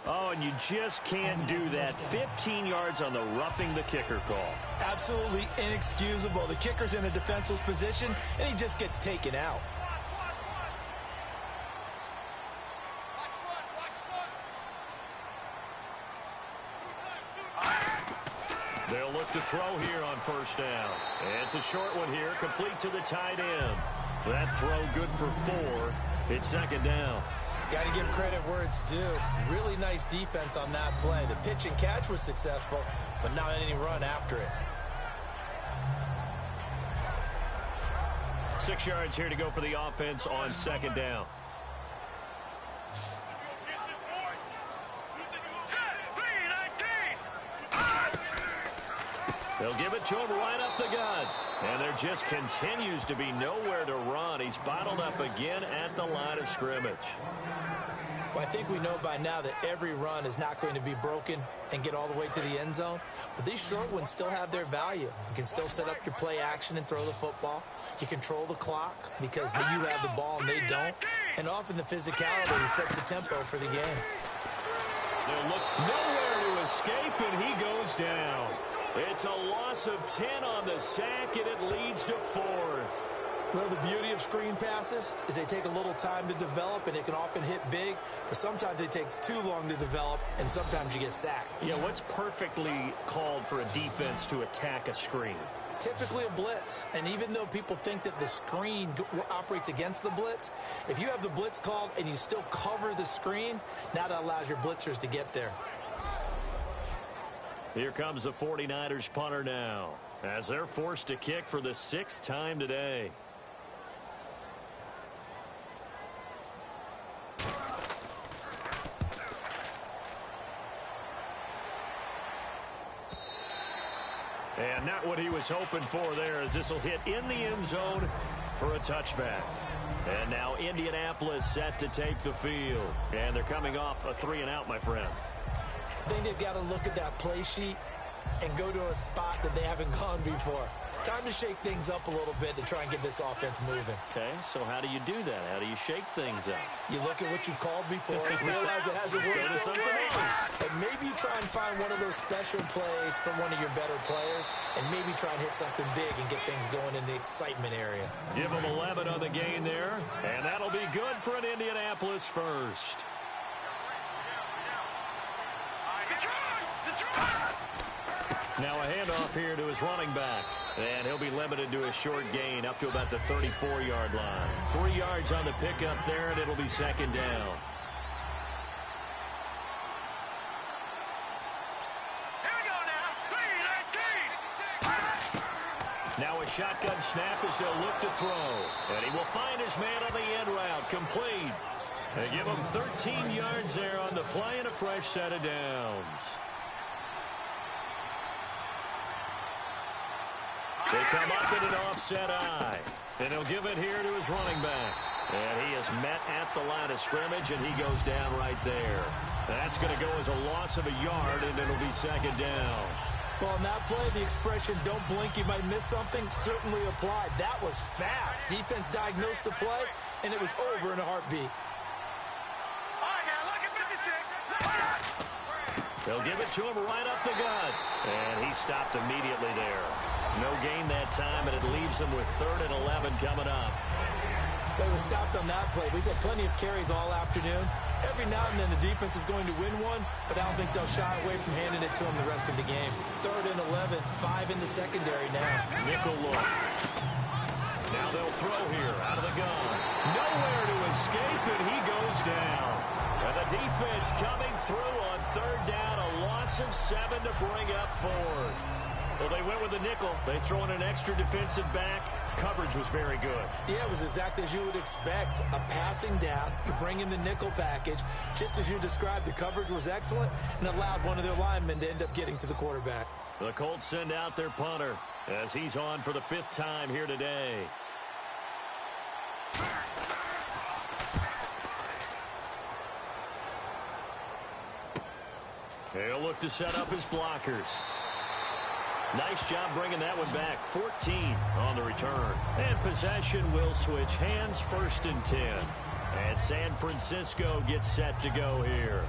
Oh, and you just can't do that. 15 yards on the roughing the kicker call. Absolutely inexcusable. The kicker's in a defenseless position, and he just gets taken out. They'll look to throw here on 1st down. It's a short one here, complete to the tight end. That throw good for 4. It's 2nd down. Got to give credit where it's due. Really nice defense on that play. The pitch and catch was successful, but not any run after it. 6 yards here to go for the offense on 2nd down. They'll give it to him right up the gut. And there just continues to be nowhere to run. He's bottled up again at the line of scrimmage. Well, I think we know by now that every run is not going to be broken and get all the way to the end zone. But these short ones still have their value. You can still set up your play action and throw the football. You control the clock because you have the ball and they don't. And often the physicality sets the tempo for the game. There looks nowhere to escape, and he goes down. It's a loss of 10 on the sack, and it leads to 4th. Well, the beauty of screen passes is they take a little time to develop, and they can often hit big, but sometimes they take too long to develop, and sometimes you get sacked. Yeah, what's perfectly called for a defense to attack a screen? Typically a blitz, and even though people think that the screen operates against the blitz, if you have the blitz called and you still cover the screen, now that allows your blitzers to get there. Here comes the 49ers punter now, as they're forced to kick for the 6th time today. And not what he was hoping for there, as this will hit in the end zone for a touchback. And now Indianapolis set to take the field. And they're coming off a 3-and-out, my friend. I think they've got to look at that play sheet and go to a spot that they haven't gone before. Time to shake things up a little bit to try and get this offense moving. Okay, so how do you do that? How do you shake things up? You look at what you've called before, realize it hasn't worked so well, and maybe you try and find one of those special plays from one of your better players, and maybe try and hit something big and get things going in the excitement area. Give them 11 on the gain there, and that'll be good for an Indianapolis first. Now a handoff here to his running back. And he'll be limited to a short gain up to about the 34-yard line. 3 yards on the pickup there, and it'll be 2nd down. Here we go now. Now a shotgun snap as they'll look to throw. And he will find his man on the end route. Complete. They give him 13 yards there on the play and a fresh set of downs. They come up in an offset eye. And he'll give it here to his running back. And he is met at the line of scrimmage, and he goes down right there. That's going to go as a loss of a yard, and it'll be 2nd down. Well, on that play, the expression, don't blink, you might miss something, certainly applied. That was fast. Defense diagnosed the play, and it was over in a heartbeat. All right, now look at 56. They'll give it to him right up the gut. And he stopped immediately there. No gain that time, and it leaves him with 3rd and 11 coming up. They was stopped on that play. He's had plenty of carries all afternoon. Every now and then the defense is going to win one, but I don't think they'll shy away from handing it to him the rest of the game. 3rd and 11, 5 in the secondary now. Nickel look. Now they'll throw here out of the gun. Nowhere to escape, and he goes down. And the defense coming through on third down. A loss of 7 to bring up fourth. Well, they went with the nickel. They throw in an extra defensive back. Coverage was very good. Yeah, it was exactly as you would expect. A passing down. You bring in the nickel package. Just as you described, the coverage was excellent and allowed one of their linemen to end up getting to the quarterback. The Colts send out their punter as he's on for the 5th time here today. He'll look to set up his blockers. Nice job bringing that one back. 14 on the return. And possession will switch hands, 1st and 10. And San Francisco gets set to go here.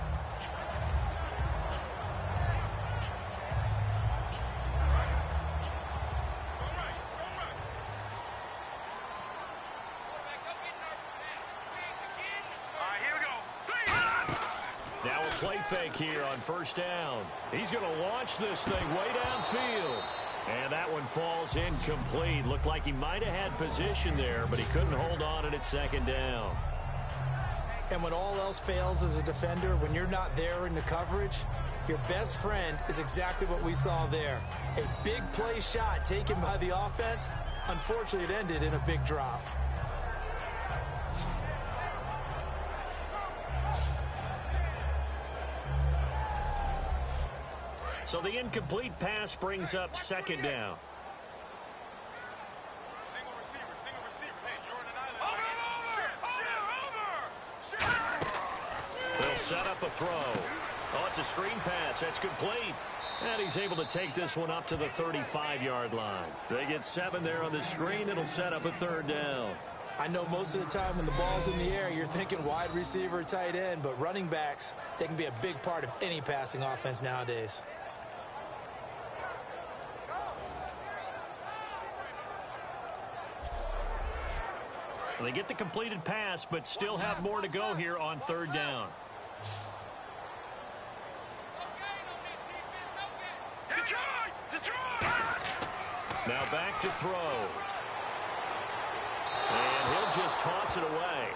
Now a play fake here on 1st down. He's going to launch this thing way downfield. And that one falls incomplete. Looked like he might have had position there, but he couldn't hold on at 2nd down. And when all else fails as a defender, when you're not there in the coverage, your best friend is exactly what we saw there. A big play shot taken by the offense. Unfortunately, it ended in a big drop. So the incomplete pass brings up 2nd down. Single receiver. Hey, you're in an island. They'll set up a throw. Oh, it's a screen pass. That's complete. And he's able to take this one up to the 35-yard line. They get 7 there on the screen. It'll set up a 3rd down. I know most of the time when the ball's in the air, you're thinking wide receiver, tight end, but running backs, they can be a big part of any passing offense nowadays. They get the completed pass, but still have more to go here on 3rd down. Now back to throw. And he'll just toss it away.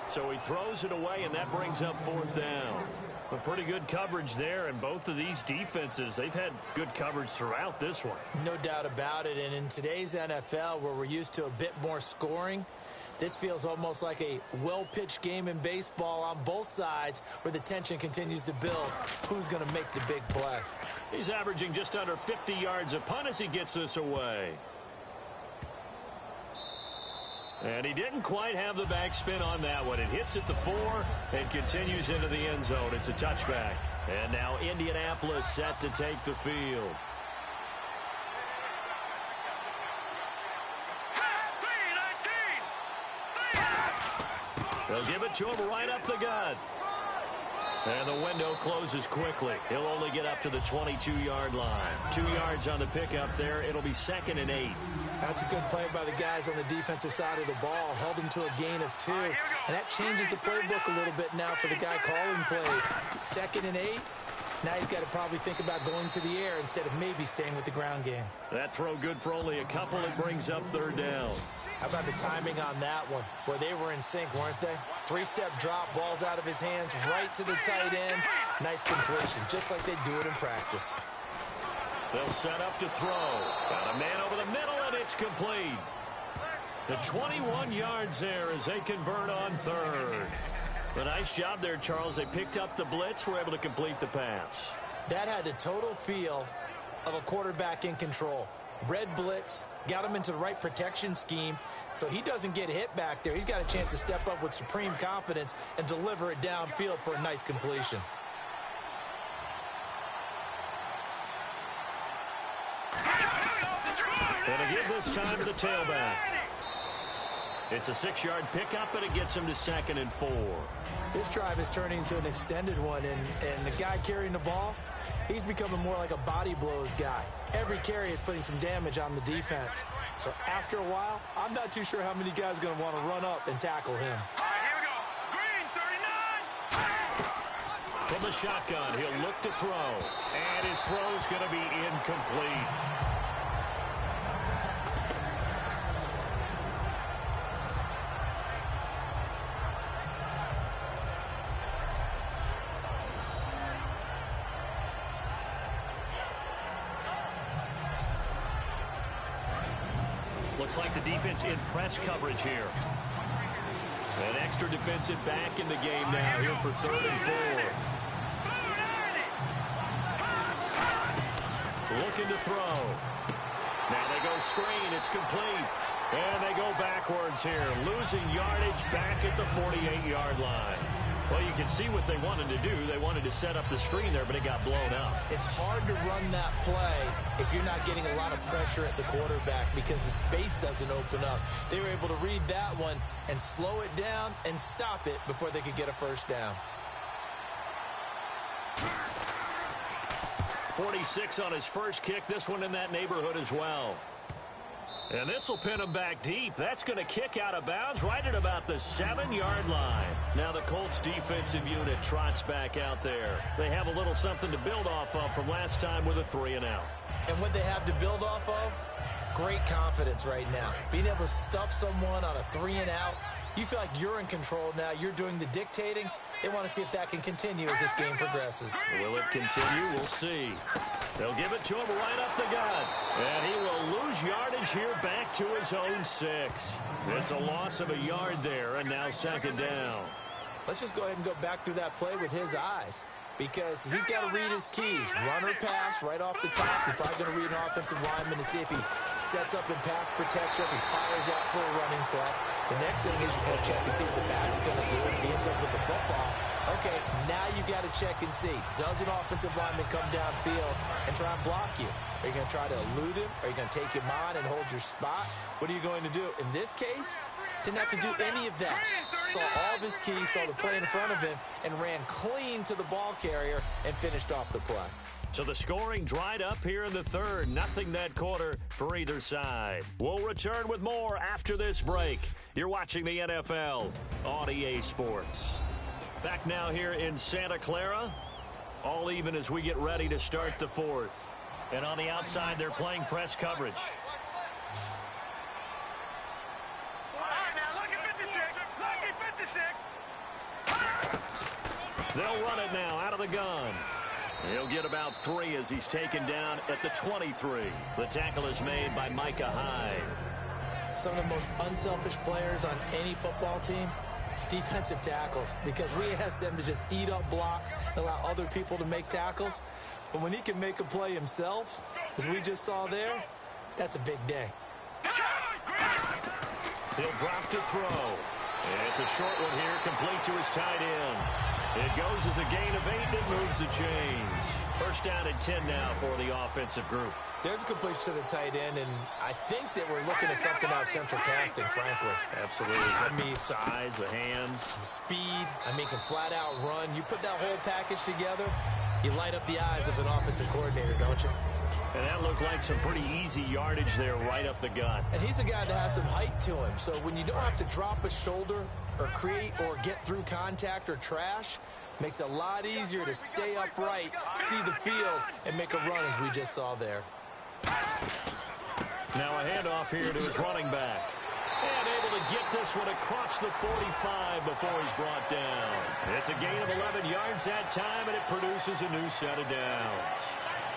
So he throws it away, and that brings up 4th down. A pretty good coverage there, and both of these defenses, they've had good coverage throughout this one. No doubt about it, and in today's NFL, where we're used to a bit more scoring, this feels almost like a well-pitched game in baseball on both sides where the tension continues to build. Who's going to make the big play? He's averaging just under 50 yards a punt as he gets this away. And he didn't quite have the backspin on that one. It hits at the 4 and continues into the end zone. It's a touchback. And now Indianapolis set to take the field. They'll give it to him right up the gut. And the window closes quickly. He'll only get up to the 22-yard line. 2 yards on the pickup there. It'll be 2nd and 8. That's a good play by the guys on the defensive side of the ball. Held him to a gain of 2. And that changes the playbook a little bit now for the guy calling plays. 2nd and 8. Now he's got to probably think about going to the air instead of maybe staying with the ground game. That throw good for only a couple. It brings up 3rd down. How about the timing on that one, where they were in sync, weren't they? 3-step drop, balls out of his hands, right to the tight end. Nice completion, just like they do it in practice. They'll set up to throw. Got a man over the middle, and it's complete. The 21 yards there as they convert on 3rd. A nice job there, Charles. They picked up the blitz, were able to complete the pass. That had the total feel of a quarterback in control. Red blitz, got him into the right protection scheme, so he doesn't get hit back there. He's got a chance to step up with supreme confidence and deliver it downfield for a nice completion. And to give this time to the tailback. It's a 6-yard pickup, and it gets him to 2nd and 4. This drive is turning into an extended one, and the guy carrying the ball, he's becoming more like a body blows guy. Every carry is putting some damage on the defense. So after a while, I'm not too sure how many guys are going to want to run up and tackle him. All right, here we go. Green, 39. From the shotgun, he'll look to throw. And his throw's going to be incomplete. Looks like the defense in press coverage here. An extra defensive back in the game now here for 3rd and 4. Looking to throw. Now they go screen. It's complete. And they go backwards here. Losing yardage back at the 48-yard line. Well, you can see what they wanted to do. They wanted to set up the screen there, but it got blown up. It's hard to run that play if you're not getting a lot of pressure at the quarterback because the space doesn't open up. They were able to read that one and slow it down and stop it before they could get a first down. 46 on his first kick. This one in that neighborhood as well. And this will pin him back deep. That's going to kick out of bounds right at about the 7-yard line. Now the Colts defensive unit trots back out there. They have a little something to build off of from last time with a 3-and-out. And what they have to build off of? Great confidence right now. Being able to stuff someone on a 3-and-out. You feel like you're in control now. You're doing the dictating. They want to see if that can continue as this game progresses. Will it continue? We'll see. They'll give it to him right up the gut. And he will lose yardage here back to his own 6. It's a loss of a yard there, and now 2nd down. Let's just go ahead and go back through that play with his eyes because he's got to read his keys. Run or pass right off the top. He's probably going to read an offensive lineman to see if he sets up in pass protection, if he fires out for a running play. The next thing is you're going to check and see what the back's going to do. If he ends up with the football, okay, now you got to check and see. Does an offensive lineman come downfield and try and block you? Are you going to try to elude him? Are you going to take him on and hold your spot? What are you going to do? In this case, didn't have to do any of that. Saw all of his keys, saw the play in front of him, and ran clean to the ball carrier and finished off the play. So the scoring dried up here in the 3rd. Nothing that quarter for either side. We'll return with more after this break. You're watching the NFL on EA Sports. Back now here in Santa Clara. All even as we get ready to start the 4th. And on the outside, they're playing press coverage. They'll run it now out of the gun. He'll get about 3 as he's taken down at the 23. The tackle is made by Micah Hyde. Some of the most unselfish players on any football team, defensive tackles, because we ask them to just eat up blocks and allow other people to make tackles. But when he can make a play himself, as we just saw there, that's a big day. He'll drop to throw. It's a short one here, complete to his tight end. It goes as a gain of 8, and it moves the chains. First down and 10 now for the offensive group. There's a completion to the tight end, and I think that we're looking at something out of central casting, frankly. Absolutely. I mean, size, the hands. the speed, I mean, can flat out run. You put that whole package together, you light up the eyes of an offensive coordinator, don't you? And that looked like some pretty easy yardage there right up the gut. And he's a guy that has some height to him, so when you don't have to drop a shoulder or create or get through contact or trash, makes it a lot easier to stay upright, see the field, and make a run as we just saw there. Now a handoff here to his running back. And able to get this one across the 45 before he's brought down. It's a gain of 11 yards that time, and it produces a new set of downs.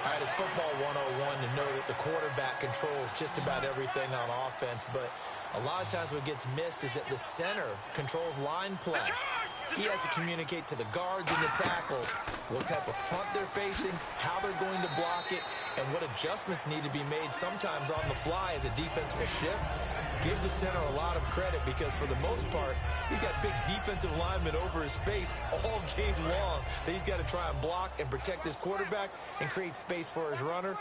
All right, it's football 101 to know that the quarterback controls just about everything on offense, but a lot of times what gets missed is that the center controls line play. He has to communicate to the guards and the tackles what type of front they're facing, how they're going to block it, and what adjustments need to be made sometimes on the fly as a defense will shift. Give the center a lot of credit because for the most part, he's got big defensive linemen over his face all game long that he's got to try and block and protect his quarterback and create space for his runner.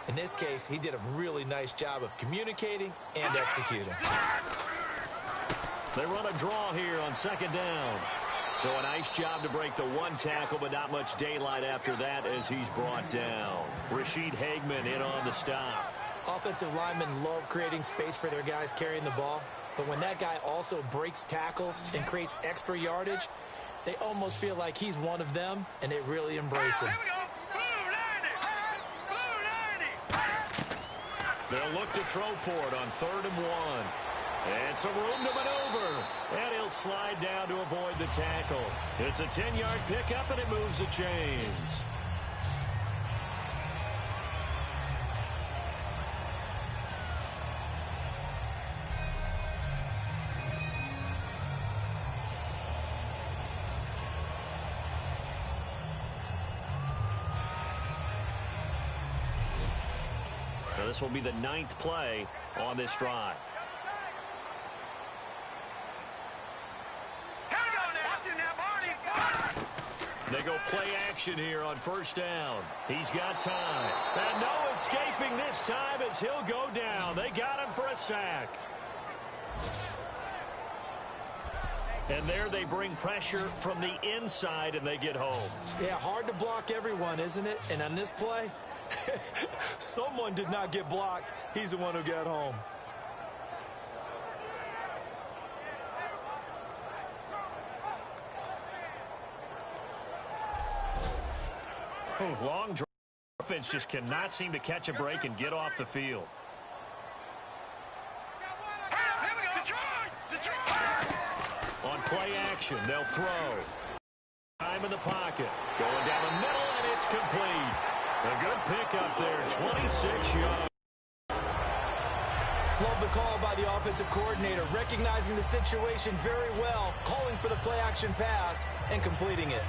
In this case, he did a really nice job of communicating and executing. They run a draw here on 2nd down. So a nice job to break the one tackle, but not much daylight after that as he's brought down. Rashid Hagman in on the stop. Offensive linemen love creating space for their guys carrying the ball, but when that guy also breaks tackles and creates extra yardage, they almost feel like he's one of them, and they really embrace him. They'll look to throw for it on 3rd and 1. And some room to maneuver. And he'll slide down to avoid the tackle. It's a 10-yard pickup, and it moves the chains. This will be the 9th play on this drive. They go play action here on first down. He's got time. And no escaping this time as he'll go down. They got him for a sack. And there they bring pressure from the inside, and they get home. Yeah, hard to block everyone, isn't it? And on this play, someone did not get blocked. He's the one who got home. Long drive. Offense just cannot seem to catch a break and get off the field. On play action, they'll throw. Time in the pocket. Going down the middle, and it's complete. A good pickup there, 26 yards. Love the call by the offensive coordinator, recognizing the situation very well, calling for the play action pass, and completing it.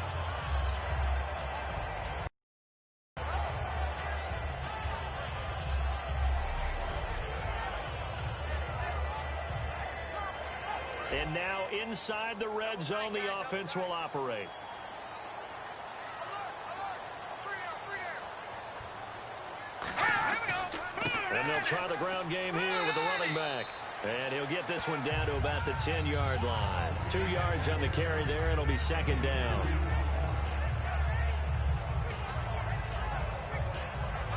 And now inside the red zone, the offense will operate. And they'll try the ground game here with the running back. And he'll get this one down to about the 10-yard line. 2 yards on the carry there. It'll be second down.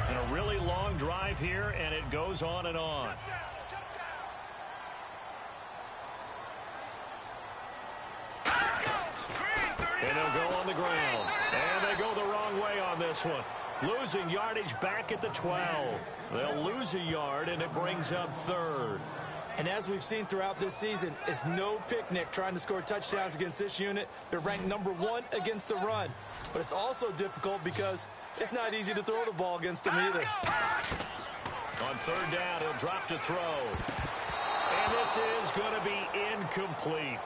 And a really long drive here, and it goes on and on. And they'll go on the ground. And they go the wrong way on this one. Losing yardage back at the 12. They'll lose a yard, and it brings up third. And as we've seen throughout this season, it's no picnic trying to score touchdowns against this unit. They're ranked #1 against the run. But it's also difficult because it's not easy to throw the ball against them either. On third down, he'll drop to throw. And this is going to be incomplete.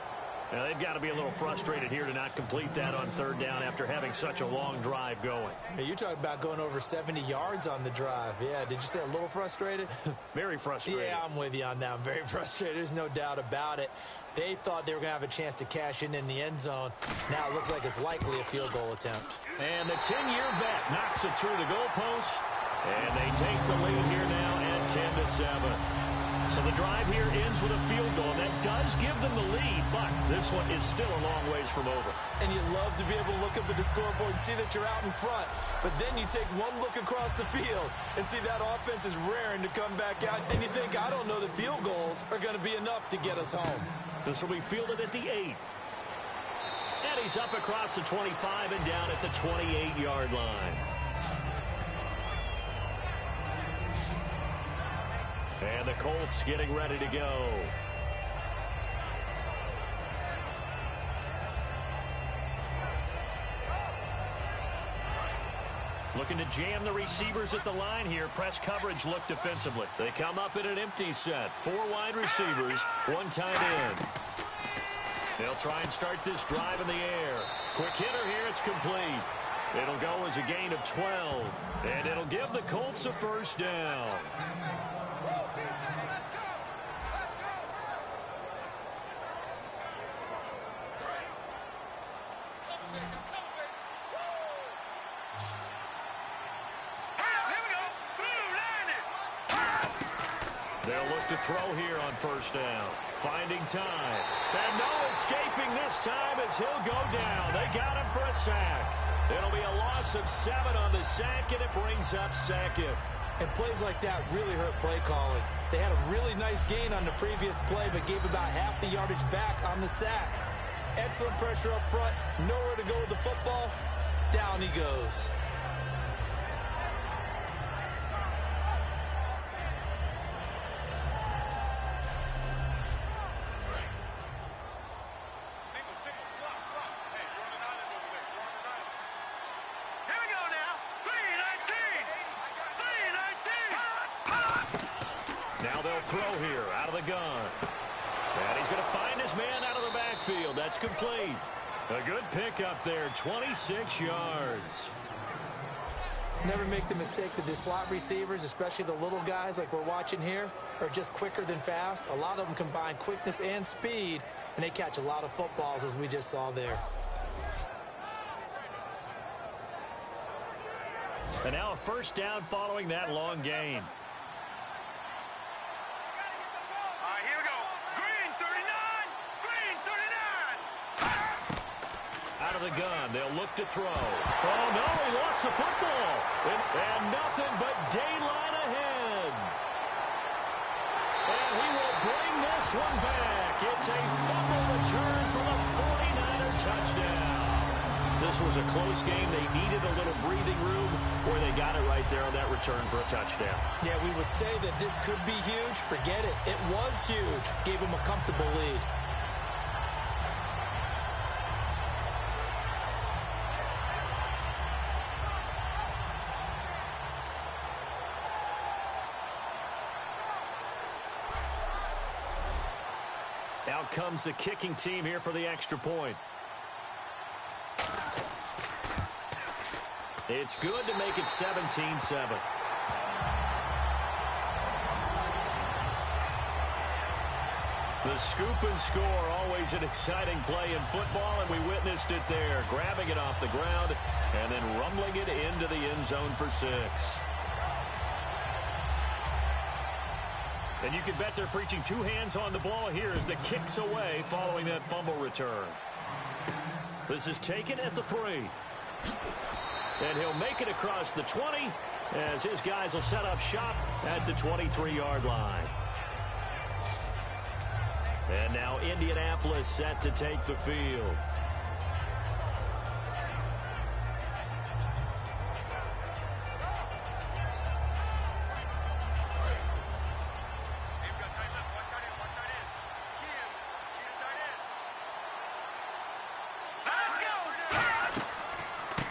Now, they've got to be a little frustrated here to not complete that on third down after having such a long drive going. Hey, you're talking about going over 70 yards on the drive. Yeah, did you say a little frustrated? Very frustrated. Yeah, I'm with you on that. I'm very frustrated. There's no doubt about it. They thought they were going to have a chance to cash in the end zone. Now it looks like it's likely a field goal attempt. And the 10-year vet knocks it through the goalpost. And they take the lead here now at 10-7. So the drive here ends with a field goal. That does give them the lead, but this one is still a long ways from over. And you love to be able to look up at the scoreboard and see that you're out in front. But then you take one look across the field and see that offense is raring to come back out. And you think, I don't know that field goals are going to be enough to get us home. This will be fielded at the 8. And he's up across the 25 and down at the 28-yard line. And the Colts getting ready to go. Looking to jam the receivers at the line here. Press coverage look defensively. They come up in an empty set. 4 wide receivers, 1 tight end. They'll try and start this drive in the air. Quick hitter here. It's complete. It'll go as a gain of 12. And it'll give the Colts a first down. They'll look to throw here on first down. Finding time. And no escaping this time as he'll go down. They got him for a sack. It'll be a loss of 7 on the sack, and it brings up second. And plays like that really hurt play calling. They had a really nice gain on the previous play, but gave about half the yardage back on the sack. Excellent pressure up front. Nowhere to go with the football. Down he goes. Throw here out of the gun. And he's going to find his man out of the backfield. That's complete. A good pickup there, 26 yards. Never make the mistake that the slot receivers, especially the little guys like we're watching here, are just quicker than fast. A lot of them combine quickness and speed, and they catch a lot of footballs, as we just saw there. And now a first down following that long gain. All right, here we go. Green 39. Green 39. Out of the gun, they'll look to throw. Oh, no, he lost the football. And nothing but daylight ahead. And he will bring this one back. It's a fumble return for the 49er touchdown. This was a close game. They needed a little breathing room, where they got it right there on that return for a touchdown. Yeah, we would say that this could be huge. Forget it. It was huge. Gave them a comfortable lead. Out comes the kicking team here for the extra point. It's good to make it 17-7. The scoop and score, always an exciting play in football, and we witnessed it there. Grabbing it off the ground and then rumbling it into the end zone for 6. And you can bet they're preaching two hands on the ball here as the kick's away following that fumble return. This is taken at the 3. And he'll make it across the 20 as his guys will set up shop at the 23-yard line. And now Indianapolis set to take the field.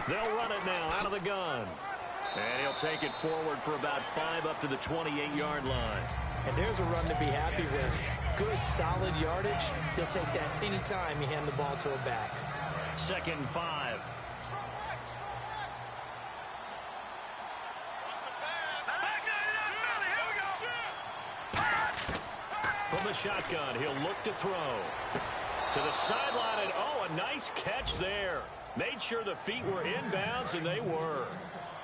They'll run it now out of the gun. And he'll take it forward for about 5 up to the 28-yard line. And there's a run to be happy with. Good, solid yardage. He'll take that anytime you hand the ball to a back. 2nd and 5. From the shotgun, he'll look to throw. To the sideline, and oh, a nice catch there. Made sure the feet were inbounds, and they were.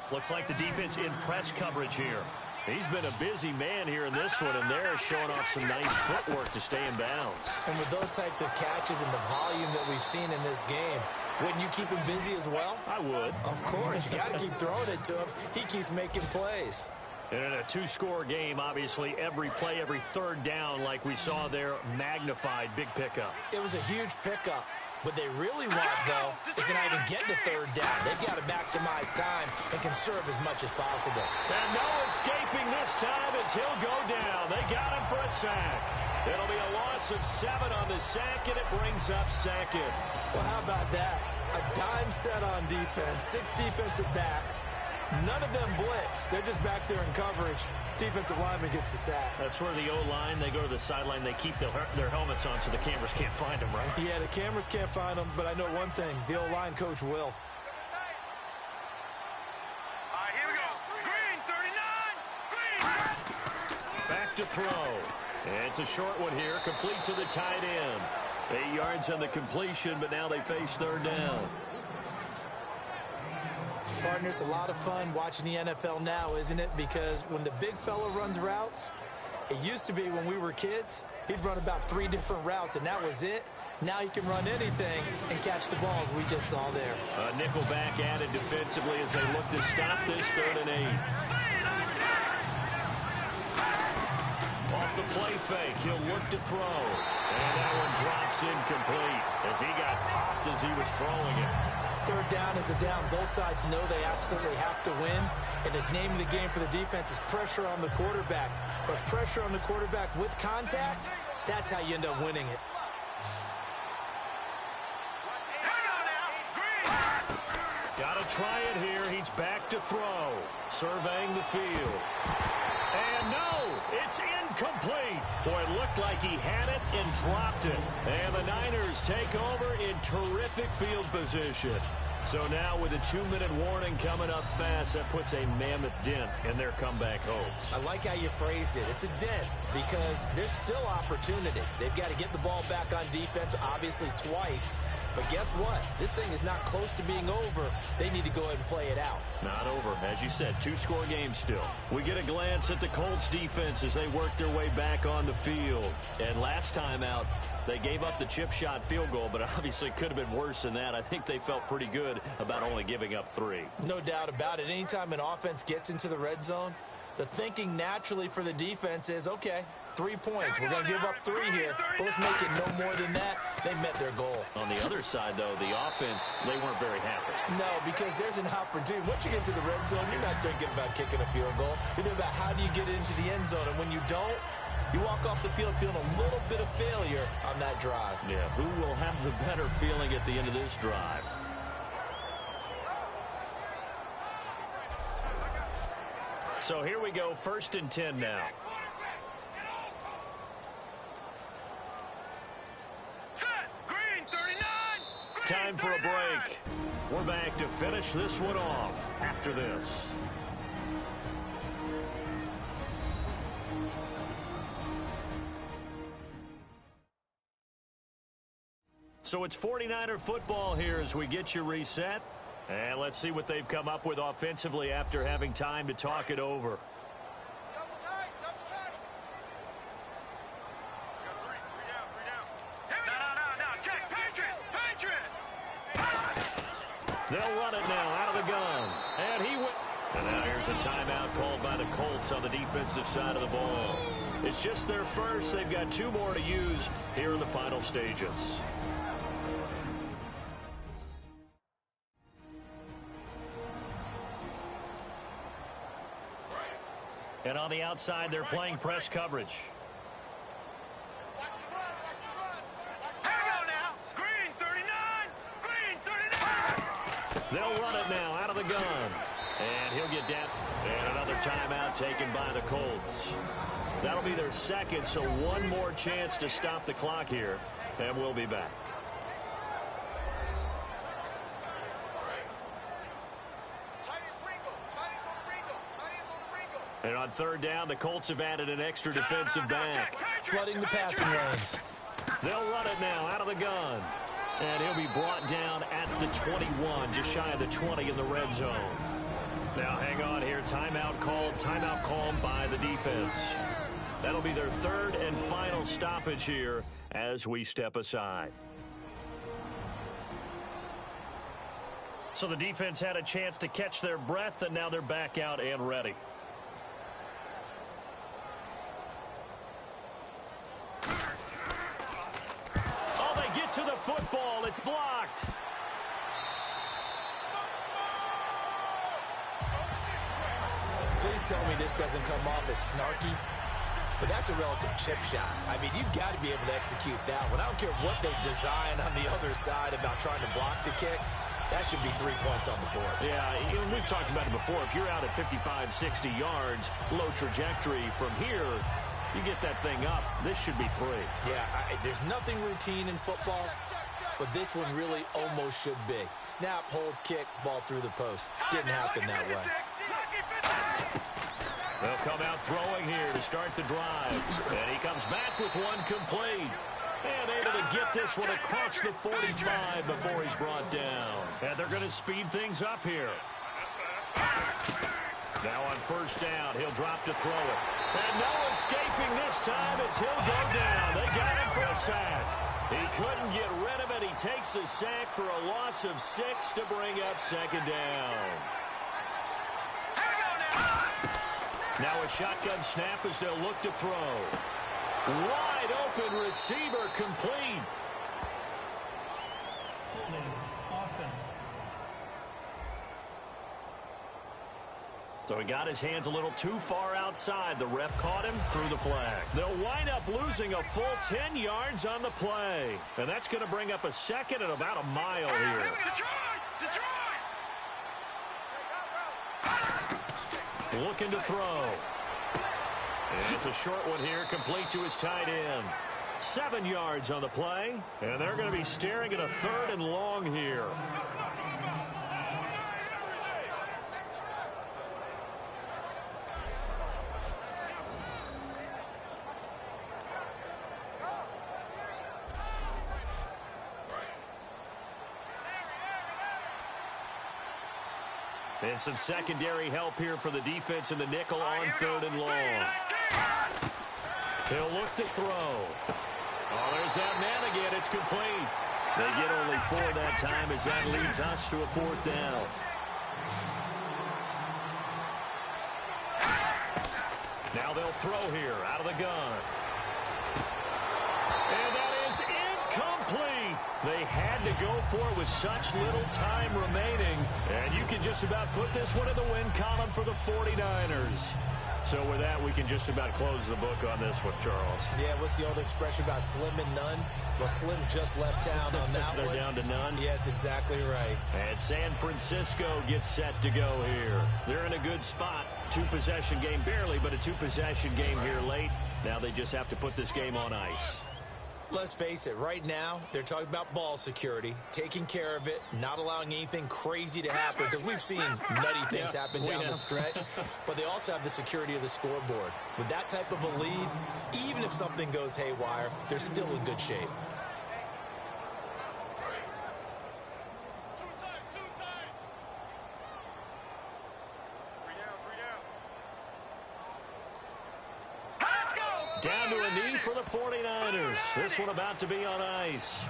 Looks like the defense in press coverage here. He's been a busy man here in this one, and they're showing off some nice footwork to stay in bounds. And with those types of catches and the volume that we've seen in this game, wouldn't you keep him busy as well? I would. Of course. You got to keep throwing it to him. He keeps making plays. And in a two-score game, obviously, every play, every third down, like we saw there, magnified, big pickup. It was a huge pickup. What they really want, though, is to not even get to third down. They've got to maximize time and conserve as much as possible. And no escaping this time as he'll go down. They got him for a sack. It'll be a loss of 7 on the sack, and it brings up 2nd. Well, how about that? A dime set on defense, 6 defensive backs. None of them blitz. They're just back there in coverage. Defensive lineman gets the sack. That's where the O-line, they go to the sideline, they keep their helmets on so the cameras can't find them, right? Yeah, the cameras can't find them, but I know one thing. The O-line coach will. All right, here we go. Green 39. Green. Back to throw. And it's a short one here, complete to the tight end. 8 yards on the completion, but now they face third down. Partners, a lot of fun watching the NFL now, isn't it? Because when the big fella runs routes, it used to be when we were kids, he'd run about 3 different routes, and that was it. Now he can run anything and catch the balls we just saw there. A nickel back added defensively as they look to stop this 3rd and 8. Off the play fake, he'll look to throw. And that one drops incomplete as he got popped as he was throwing it. Third down is a down. Both sides know they absolutely have to win. And the name of the game for the defense is pressure on the quarterback. But pressure on the quarterback with contact, that's how you end up winning it. Got to try it here. He's back to throw. Surveying the field. And no, it's incomplete. Boy, it looked like he had it and dropped it. And the Niners take over in terrific field position. So now with a 2-minute warning coming up fast, that puts a mammoth dent in their comeback hopes. I like how you phrased it. It's a dent because there's still opportunity. They've got to get the ball back on defense, obviously twice. But guess what? This thing is not close to being over. They need to go ahead and play it out. Not over. As you said, 2-score game still. We get a glance at the Colts defense as they work their way back on the field. And last time out, they gave up the chip shot field goal, but obviously could have been worse than that. I think they felt pretty good about only giving up 3. No doubt about it. Anytime an offense gets into the red zone, the thinking naturally for the defense is, okay, 3 points. We're going to give up 3 here, but let's make it no more than that. They met their goal. On the other side, though, the offense, they weren't very happy. No, because there's an opportunity. Once you get to the red zone, you're not thinking about kicking a field goal. You're thinking about how do you get into the end zone, and when you don't, you walk off the field feeling a little bit of failure on that drive. Yeah, who will have the better feeling at the end of this drive? So here we go, 1st and 10 now. Set. Green 39. Time for a break. We're back to finish this one off after this. So it's 49er football here as we get you reset. And let's see what they've come up with offensively after having time to talk it over. They'll run it now out of the gun. And he went. And now here's a timeout called by the Colts on the defensive side of the ball. It's just their first. They've got 2 more to use here in the final stages. And on the outside, they're playing press coverage. Hang on now. Green 39. Green 39. They'll run it now out of the gun. And he'll get down. And another timeout taken by the Colts. That'll be their second, so 1 more chance to stop the clock here. And we'll be back. And on 3rd down, the Colts have added an extra defensive back. Flooding the passing lanes. They'll run it now out of the gun. And he'll be brought down at the 21, just shy of the 20 in the red zone. Now hang on here. Timeout called by the defense. That'll be their 3rd and final stoppage here as we step aside. So the defense had a chance to catch their breath, and now they're back out and ready. To the football, it's blocked. Please tell me this doesn't come off as snarky, but that's a relative chip shot. I mean, you've got to be able to execute that one. I don't care what they design on the other side about trying to block the kick. That should be 3 points on the board. Yeah, we've talked about it before. If you're out at 55, 60 yards, low trajectory from here, you get that thing up, this should be 3. Yeah, there's nothing routine in football, but this one really almost should be. Snap, hold, kick, ball through the post. Didn't happen that way. They'll come out throwing here to start the drive. And he comes back with one complete. And able to get this one across the 45 before he's brought down. And they're going to speed things up here. Now on 1st down, he'll drop to throw it. And no escaping this time as he'll go down. They got him for a sack. He couldn't get rid of it. He takes a sack for a loss of 6 to bring up 2nd down. Now a shotgun snap as they'll look to throw. Wide open receiver complete. Holding offense. So he got his hands a little too far outside. The ref caught him, threw the flag. They'll wind up losing a full 10 yards on the play. And that's going to bring up a 2nd and about a mile here. Looking to throw. And it's a short one here, complete to his tight end. 7 yards on the play. And they're going to be staring at a 3rd and long here. And some secondary help here for the defense in the nickel on 3rd and long. He'll look to throw. Oh, there's that man again. It's complete. They get only 4 that time as that leads us to a 4th down. Now they'll throw here out of the gun. And that is incomplete. They had to go for it with such little time remaining. And you can just about put this one in the win column for the 49ers. So with that, we can just about close the book on this one, Charles. Yeah, what's the old expression about slim and none? Well, Slim just left town on that They're one. down to none? Yes, exactly right. And San Francisco gets set to go here. They're in a good spot. 2-possession game, barely, but a 2-possession game here late. Now they just have to put this game on ice. Let's face it, right now, they're talking about ball security, taking care of it, not allowing anything crazy to happen, because we've seen nutty things happen down the stretch, but they also have the security of the scoreboard. With that type of a lead, even if something goes haywire, they're still in good shape. Down to a knee for the 49ers. This one about to be on ice.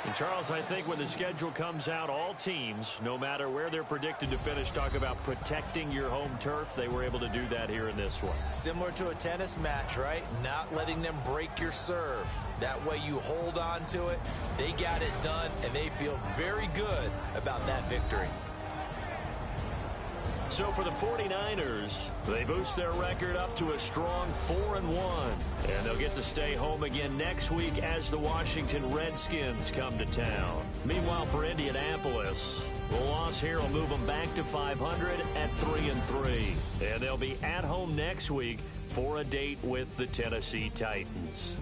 And Charles, I think when the schedule comes out, all teams, no matter where they're predicted to finish, talk about protecting your home turf. They were able to do that here in this one. Similar to a tennis match, right? Not letting them break your serve. That way you hold on to it. They got it done, and they feel very good about that victory. So for the 49ers, they boost their record up to a strong 4-1. And they'll get to stay home again next week as the Washington Redskins come to town. Meanwhile, for Indianapolis, the loss here will move them back to 500 at 3-3. And they'll be at home next week for a date with the Tennessee Titans.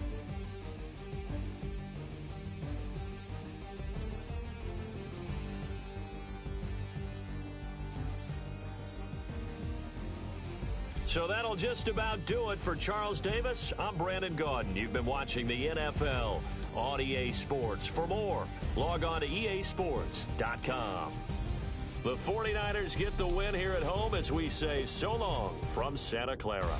So that'll just about do it for Charles Davis. I'm Brandon Gaudin. You've been watching the NFL on EA Sports. For more, log on to easports.com. The 49ers get the win here at home as we say so long from Santa Clara.